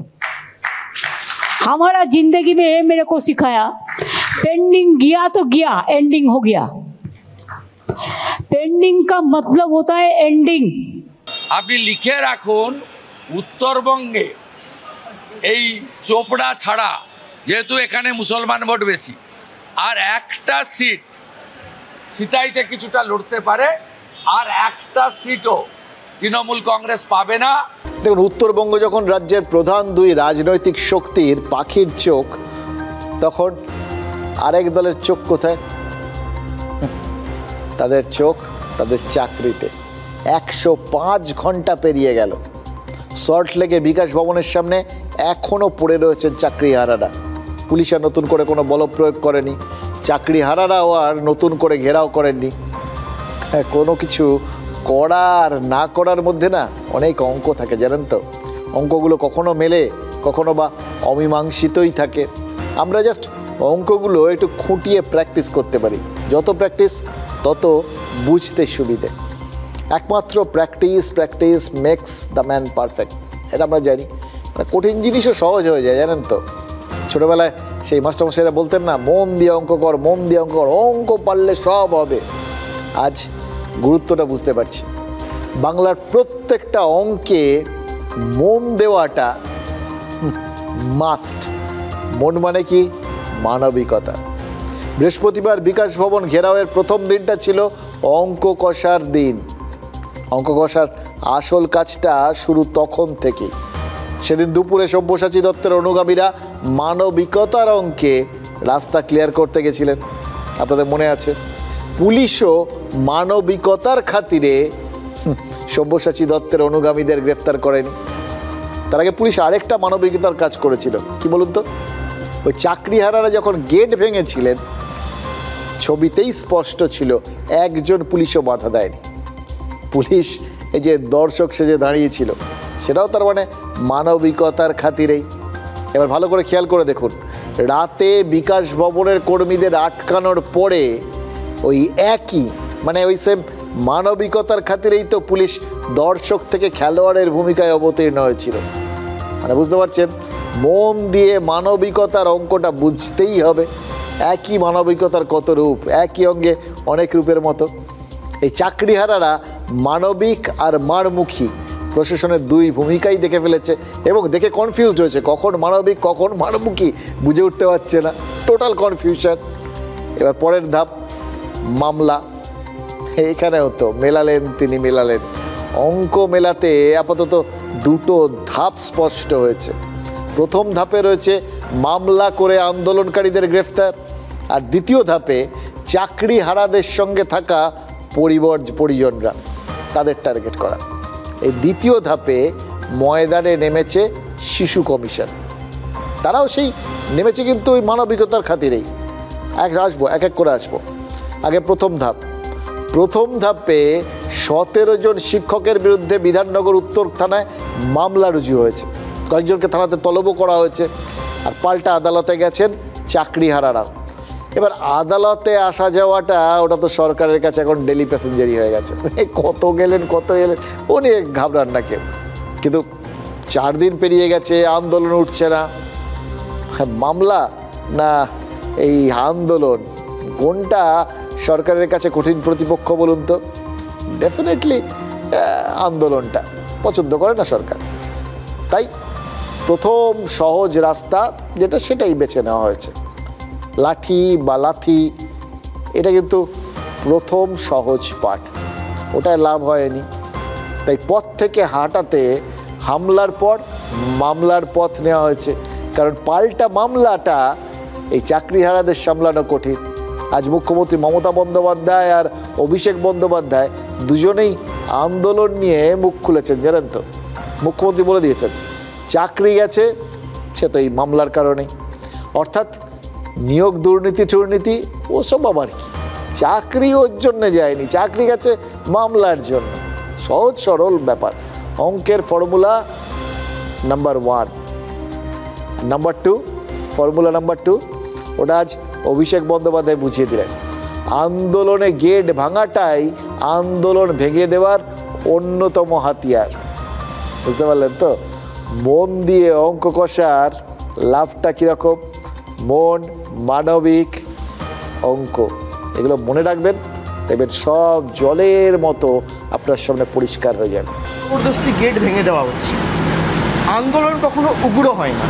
हमारा जिंदगी में मेरे को सिखाया, पेंडिंग गया तो गया, एंडिंग हो गया। पेंडिंग का मतलब होता है एंडिंग। আপনি লিখে রাখুন, উত্তরবঙ্গে এই চোপড়া ছাড়া, যেহেতু এখানে মুসলমান ভোট বেশি, আর একটা সিট সিতাইতে কিছুটা লড়তে পারে, আর একটা সিটও তৃণমূল কংগ্রেস পাবে না। দেখুন, উত্তরবঙ্গ যখন রাজ্যের প্রধান দুই রাজনৈতিক শক্তির পাখির চোখ, তখন আরেক দলের চোখ কোথায়? তাদের চোখ তাদের চাকরিতে। 105 ঘন্টা পেরিয়ে গেল, সল্টলেকে বিকাশ ভবনের সামনে এখনও পড়ে রয়েছেন চাকরিহারারা। পুলিশ আর নতুন করে কোনো বলপ্রয়োগ করেনি, চাকরিহারারাও আর নতুন করে ঘেরাও করেননি। কোনো কিছু করার না করার মধ্যে না অনেক অঙ্ক থাকে, জানেন তো। অঙ্কগুলো কখনো মেলে, কখনো বা অমীমাংসিতই থাকে। আমরা জাস্ট অঙ্কগুলো একটু খুঁটিয়ে প্র্যাকটিস করতে পারি, যত প্র্যাকটিস তত বুঝতে সুবিধে। একমাত্র practice makes the man perfect, এটা আমরা জানি। কঠিন জিনিসও সহজ হয়ে যায়, জানেন তো। ছোটোবেলায় সেই মাস্টারমশাইরা বলতেন না, মন দিয়ে অঙ্ক কর, মন দিয়ে অঙ্ক কর, অঙ্ক পারলে সব হবে। আজ গুরুত্বটা বুঝতে পারছি। বাংলার প্রত্যেকটা অঙ্কে মন দেওয়াটা মাস্ট। মন মানে কি? মানবিকতা। বৃহস্পতিবার বিকাশ ভবন ঘেরাওয়ের প্রথম দিনটা ছিল অঙ্ক কষার দিন। অঙ্ক কষার আসল কাজটা শুরু তখন থেকেই। সেদিন দুপুরে সব্যসাচী দত্তের অনুগামীরা মানবিকতার অঙ্কে রাস্তা ক্লিয়ার করতে গেছিলেন, আপনাদের মনে আছে। পুলিশও মানবিকতার খাতিরে সব্যসাচী দত্তের অনুগামীদের গ্রেফতার করেনি। তার আগে পুলিশ আরেকটা মানবিকতার কাজ করেছিল, কি বলুন তো? ওই চাকরিহারারা যখন গেট ভেঙেছিলেন, ছবিতেই স্পষ্ট ছিল একজন পুলিশও বাধা দেয়নি। পুলিশ এই যে দর্শক সেজে দাঁড়িয়েছিল, সেটাও তার মানে মানবিকতার খাতিরেই। এবার ভালো করে খেয়াল করে দেখুন, রাতে বিকাশ ভবনের কর্মীদের আটকানোর পরে ওই একই মানে ওই সেম মানবিকতার খাতিরেই তো পুলিশ দর্শক থেকে খেলোয়াড়ের ভূমিকায় অবতীর্ণ হয়েছিল। মানে বুঝতে পারছেন, মন দিয়ে মানবিকতার অঙ্কটা বুঝতেই হবে। একই মানবিকতার কত রূপ, একই অঙ্গে অনেক রূপের মতো। এই চাকরিহারারা মানবিক আর মারমুখী প্রশাসনের দুই ভূমিকাই দেখে ফেলেছে এবং দেখে কনফিউজড হয়েছে, কখন মানবিক কখন মারমুখী বুঝে উঠতে পারছে না, টোটাল কনফিউশন। এবার পরের ধাপ মামলা। এইখানে হতো তিনি মেলালেন। অঙ্ক মেলাতে আপাতত দুটো ধাপ স্পষ্ট হয়েছে। প্রথম ধাপে রয়েছে মামলা করে আন্দোলনকারীদের গ্রেফতার, আর দ্বিতীয় ধাপে চাকরিহারাদের সঙ্গে থাকা পরিজনরা, তাদের টার্গেট করা। এই দ্বিতীয় ধাপে ময়দানে নেমেছে শিশু কমিশন। তারাও সেই নেমেছে কিন্তু ওই মানবিকতার খাতিরেই। এক এক করে আসবো। আগে প্রথম ধাপে 17 জন শিক্ষকের বিরুদ্ধে বিধাননগর উত্তর থানায় মামলা রুজু হয়েছে, কয়েকজনকে থানাতে তলবও করা হয়েছে, আর পাল্টা আদালতে গেছেন চাকরিহারারাও। এবার আদালতে আসা যাওয়াটা ওটা তো সরকারের কাছে এখন ডেলি প্যাসেঞ্জারই হয়ে গেছে। কত গেলেন ও নিয়ে ঘাবড়ান না কেউ। কিন্তু 4 দিন পেরিয়ে গেছে, আন্দোলন উঠছে না। মামলা না এই আন্দোলন, কোনটা সরকারের কাছে কঠিন প্রতিপক্ষ বলুন তো? ডেফিনেটলি আন্দোলনটা পছন্দ করে না সরকার। তাই প্রথম সহজ রাস্তা যেটা সেটাই বেছে নেওয়া হয়েছে। লাঠি বা লাথি এটা কিন্তু প্রথম সহজ পাঠ, ওটায় লাভ হয়নি। তাই পথ থেকে হাঁটাতে হামলার পর মামলার পথ নেওয়া হয়েছে, কারণ পাল্টা মামলাটা এই চাকরিহারাদের সামলানো কঠিন। আজ মুখ্যমন্ত্রী মমতা বন্দ্যোপাধ্যায় আর অভিষেক বন্দ্যোপাধ্যায় দুজনেই আন্দোলন নিয়ে মুখ খুলেছেন, জানেন তো। মুখ্যমন্ত্রী বলে দিয়েছেন চাকরি গেছে সে তো এই মামলার কারণেই, অর্থাৎ নিয়োগ দুর্নীতি ওসব আবার কি, চাকরি ওর জন্যে যায়নি, চাকরি গেছে মামলার জন্য। সহজ সরল ব্যাপার, অঙ্কের formula number 1। Number 2, formula number 2 ওটা আজ অভিষেক বন্দ্যোপাধ্যায় বুঝিয়ে দিলেন। আন্দোলনে গেট ভাঙাটাই আন্দোলন ভেঙে দেওয়ার অন্যতম হাতিয়ার। বুঝতে পারলেন তো? মন দিয়ে অঙ্ক কষার লাভটা কীরকম? মন, মানবিক, অঙ্ক, এগুলো মনে রাখবেন, দেখবেন সব জলের মতো আপনার সামনে পরিষ্কার হয়ে যাবে। জবরদস্তি গেট ভেঙে দেওয়া হচ্ছে। আন্দোলন কখনো উগ্র হয় না,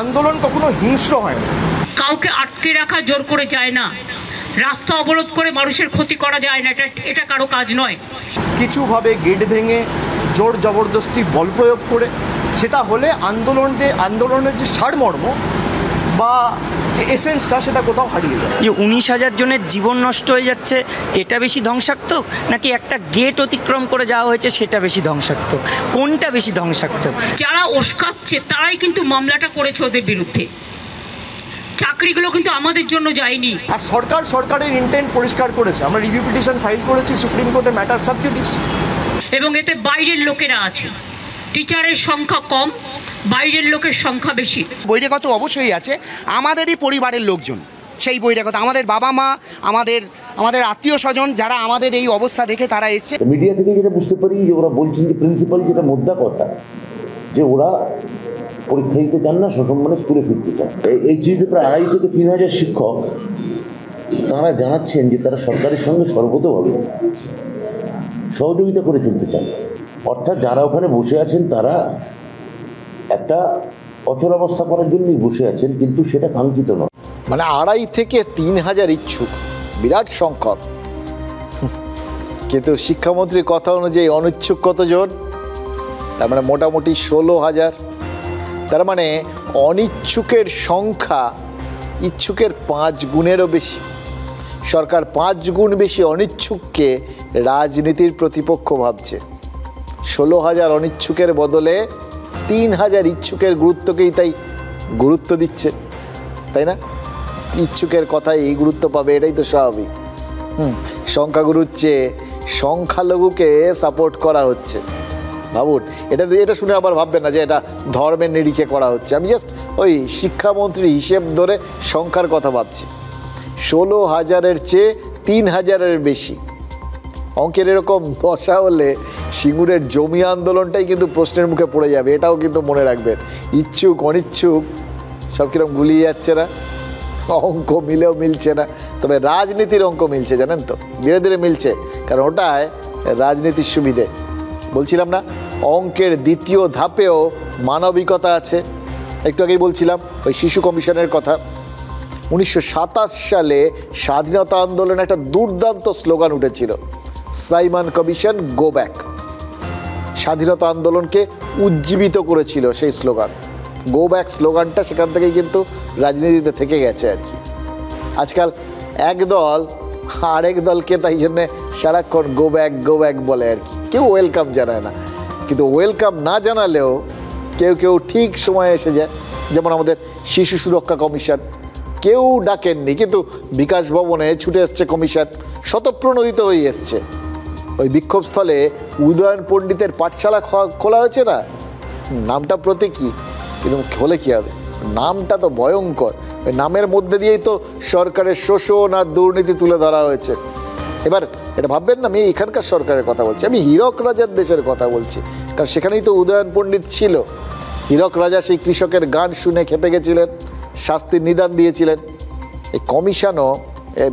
আন্দোলন কখনো হিংস্র হয় না। কাউকে আটকে রাখা জোর করে যায় না, রাস্তা অবরোধ করে মানুষের ক্ষতি করা যায় না, এটা কারো কাজ নয়। কিছুভাবে গেট ভেঙে জোর জবরদস্তি বল প্রয়োগ করে সেটা হলে আন্দোলনের যে সারমর্ম বা যে এসেন্সটা সেটা কোথাও হারিয়ে যায়। যে 19,000 জনের জীবন নষ্ট হয়ে যাচ্ছে এটা বেশি ধ্বংসাত্মক, নাকি একটা গেট অতিক্রম করে যাওয়া হয়েছে সেটা বেশি ধ্বংসাত্মক? কোনটা বেশি ধ্বংসাত্মক? যারা উস্কাচ্ছে তারাই কিন্তু মামলাটা করেছে ওদের বিরুদ্ধে, চাকরিগুলো কিন্তু আমাদের জন্য যায়নি। আর সরকারের ইন্টেন্ট পরিষ্কার করেছে। আমরা রিভিউ পিটিশন ফাইল করেছি সুপ্রিম কোর্টে, ম্যাটার সাব জুডিস, এবং এতে বাইরের লোকেরা আছে। টিচারের সংখ্যা কম, বাইরের লোকের সংখ্যা বেশি। বহিরাগত অবশ্যই আছে, আমাদেরই পরিবারের লোকজন সেই বহিরাগত, আমাদের বাবা মা, আমাদের আত্মীয় স্বজন যারা আমাদের এই অবস্থা দেখে তারা এসছে। মিডিয়া থেকে যেটা বুঝতে পারি যে ওরা বলছেন যে প্রিন্সিপাল যেটা মোদ্দা কথা, যে ওরা পরীক্ষা দিতে চান না, সসম্মানে স্কুলে ফিরতে চান। এই চিঠিতে প্রায় 2,500 থেকে 3,000 শিক্ষক তারা জানাচ্ছেন যে তারা সরকারের সঙ্গে সর্বতোভাবে সহযোগিতা করে চলতে চান। অর্থাৎ যারা ওখানে বসে আছেন তারা একটা অচলাবস্থা করার জন্যই বসে আছেন, কিন্তু সেটা কাঙ্ক্ষিত নয়। মানে 2,500 থেকে 3,000 ইচ্ছুক, বিরাট সংখ্যক। কিন্তু শিক্ষামন্ত্রীর কথা অনুযায়ী অনিচ্ছুক কতজন? তার মানে মোটামুটি 16,000। তার মানে অনিচ্ছুকের সংখ্যা ইচ্ছুকের 5 গুণেরও বেশি। সরকার 5 গুণ বেশি অনিচ্ছুককে রাজনীতির প্রতিপক্ষ ভাবছে। 16,000 অনিচ্ছুকের বদলে 3,000 ইচ্ছুকের গুরুত্বকেই তাই গুরুত্ব দিচ্ছে, তাই না? ইচ্ছুকের কথাই এই গুরুত্ব পাবে, এটাই তো স্বাভাবিক। সংখ্যাগুরুর চেয়ে সংখ্যালঘুকে সাপোর্ট করা হচ্ছে। ভাবুন, এটা শুনে আবার ভাববেন না যে এটা ধর্মের নিরিখে করা হচ্ছে। আমি জাস্ট ওই শিক্ষামন্ত্রী হিসেব ধরে সংখ্যার কথা ভাবছি। 16,000-এর চেয়ে 3,000-এর বেশি। অঙ্কের এরকম দশা হলে সিঙ্গুরের জমি আন্দোলনটাই কিন্তু প্রশ্নের মুখে পড়ে যাবে, এটাও কিন্তু মনে রাখবেন। ইচ্ছুক অনিচ্ছুক সব কিরকম গুলিয়ে যাচ্ছে না, অঙ্ক মিলেও মিলছে না। তবে রাজনীতির অঙ্ক মিলছে, জানেন তো, ধীরে ধীরে মিলছে, কারণ ওটায় রাজনীতির সুবিধে। বলছিলাম না, অঙ্কের দ্বিতীয় ধাপেও মানবিকতা আছে। একটু আগেই বলছিলাম ওই শিশু কমিশনের কথা। 1927 সালে স্বাধীনতা আন্দোলনে একটা দুর্দান্ত স্লোগান উঠেছিল, সাইমন কমিশন গো ব্যাক। স্বাধীনতা আন্দোলনকে উজ্জীবিত করেছিল সেই স্লোগান। গো ব্যাক স্লোগানটা সেখান থেকেই কিন্তু রাজনীতিতে থেকে গেছে আর কি। আজকাল এক দল আরেক দলকে তাই জন্যে সারাক্ষণ গো ব্যাক বলে আর কি, কেউ ওয়েলকাম জানায় না। কিন্তু ওয়েলকাম না জানালেও কেউ ঠিক সময়ে এসে যায়। যেমন আমাদের শিশু সুরক্ষা কমিশন, কেউ ডাকেননি কিন্তু বিকাশ ভবনে ছুটে এসছে কমিশন, স্বতঃপ্রণোদিত হয়ে এসছে। ওই বিক্ষোভস্থলে উদয়ন পণ্ডিতের পাঠশালা খোলা হয়েছে না, নামটা প্রতীকী, কিন্তু হলে কী হবে, নামটা তো ভয়ঙ্কর। ওই নামের মধ্যে দিয়েই তো সরকারের শোষণ আর দুর্নীতি তুলে ধরা হয়েছে। এবার এটা ভাববেন না আমি এখানকার সরকারের কথা বলছি, আমি হীরক রাজার দেশের কথা বলছি, কারণ সেখানেই তো উদয়ন পণ্ডিত ছিল। হীরক রাজা সেই কৃষকের গান শুনে খেপে গেছিলেন, শাস্তির নিদান দিয়েছিলেন। এই কমিশনও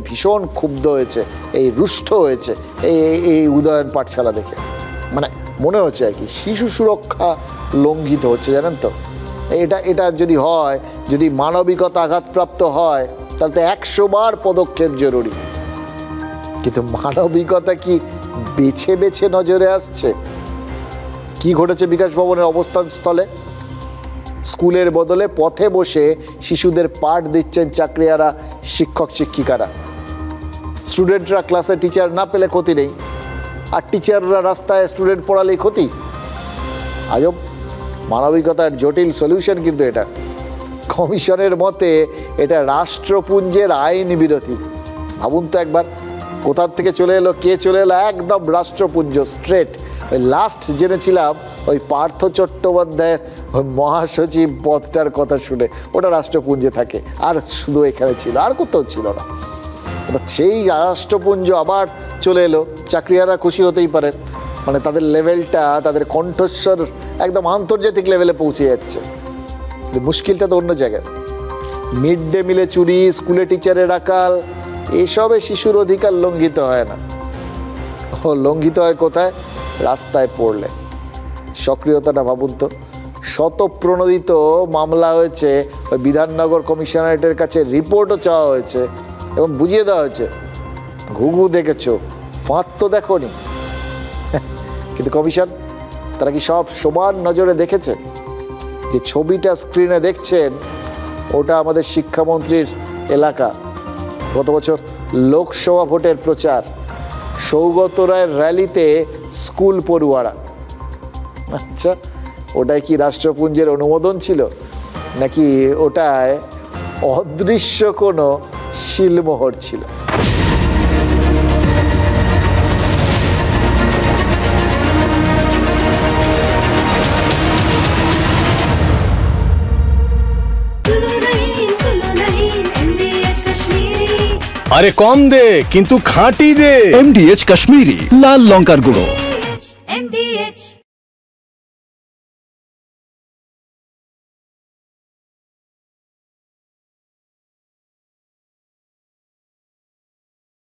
ভীষণ ক্ষুব্ধ হয়েছে, এই রুষ্ট হয়েছে এই উদয়ন পাঠশালা দেখে। মানে মনে হচ্ছে আর কি শিশু সুরক্ষা লঙ্ঘিত হচ্ছে, জানেন তো। এটা যদি হয়, যদি মানবিকতা আঘাতপ্রাপ্ত হয়, তাহলে তো 100 বার পদক্ষেপ জরুরি। কিন্তু মানবিকতা কি বেছে বেছে নজরে আসছে? কি ঘটেছে বিকাশ ভবনের অবস্থান স্থলে? স্কুলের বদলে পথে বসে শিশুদের পাঠ দিচ্ছেন চাকরিয়ারা, শিক্ষক শিক্ষিকারা। স্টুডেন্টরা ক্লাসে টিচার না পেলে ক্ষতি নেই, আর টিচাররা রাস্তায় স্টুডেন্ট পড়ালেই ক্ষতি। আজব মানবিকতার জটিল সলিউশন কিন্তু এটা। কমিশনের মতে এটা রাষ্ট্রপুঞ্জের আইন বিরোধী। ভাবুন তো একবার, কোথার থেকে চলে এলো, কে চলে এলো, একদম রাষ্ট্রপুঞ্জ স্ট্রেট। ওই লাস্ট জেনেছিলাম ওই পার্থ চট্টোপাধ্যায়ের ওই মহাসচিব পদটার কথা শুনে, ওটা রাষ্ট্রপুঞ্জে থাকে, আর শুধু এখানে ছিল, আর কোথাও ছিল না। সেই রাষ্ট্রপুঞ্জ আবার চলে এলো। চাকরিয়ারা খুশি হতেই পারেন, মানে তাদের লেভেলটা, তাদের কণ্ঠস্বর একদম আন্তর্জাতিক লেভেলে পৌঁছে যাচ্ছে। মুশকিলটা তো অন্য জায়গায়। মিড ডে মিলে চুরি, স্কুলে টিচারের আকাল, এসবে শিশুর অধিকার লঙ্ঘিত হয় না। ও লঙ্ঘিত হয় কোথায়? রাস্তায় পড়লে। সক্রিয়তাটা ভাবুন তো। শতপ্রণোদিত মামলা হয়েছে, ওই বিধাননগর কমিশনারেটের কাছে রিপোর্টও চাওয়া হয়েছে এবং বুঝিয়ে দেওয়া হয়েছে ঘুঘু দেখেছ, ফাঁদ তো দেখো নি। কিন্তু কমিশন তারা কি সব সমান নজরে দেখেছে? যে ছবিটা স্ক্রিনে দেখছেন, ওটা আমাদের শিক্ষামন্ত্রীর এলাকা। গত বছর লোকসভা ভোটের প্রচার, সৌগত রায়ের র্যালিতে স্কুল পড়ুয়ারা। আচ্ছা, ওটাই কি রাষ্ট্রপুঞ্জের অনুমোদন ছিল, নাকি ওটায় অদৃশ্য কোনো শিলমোহর ছিল? আরে কম দে কিন্তু খাঁটি দে। MDH কাশ্মীরি লাল লঙ্কার গুঁড়ো।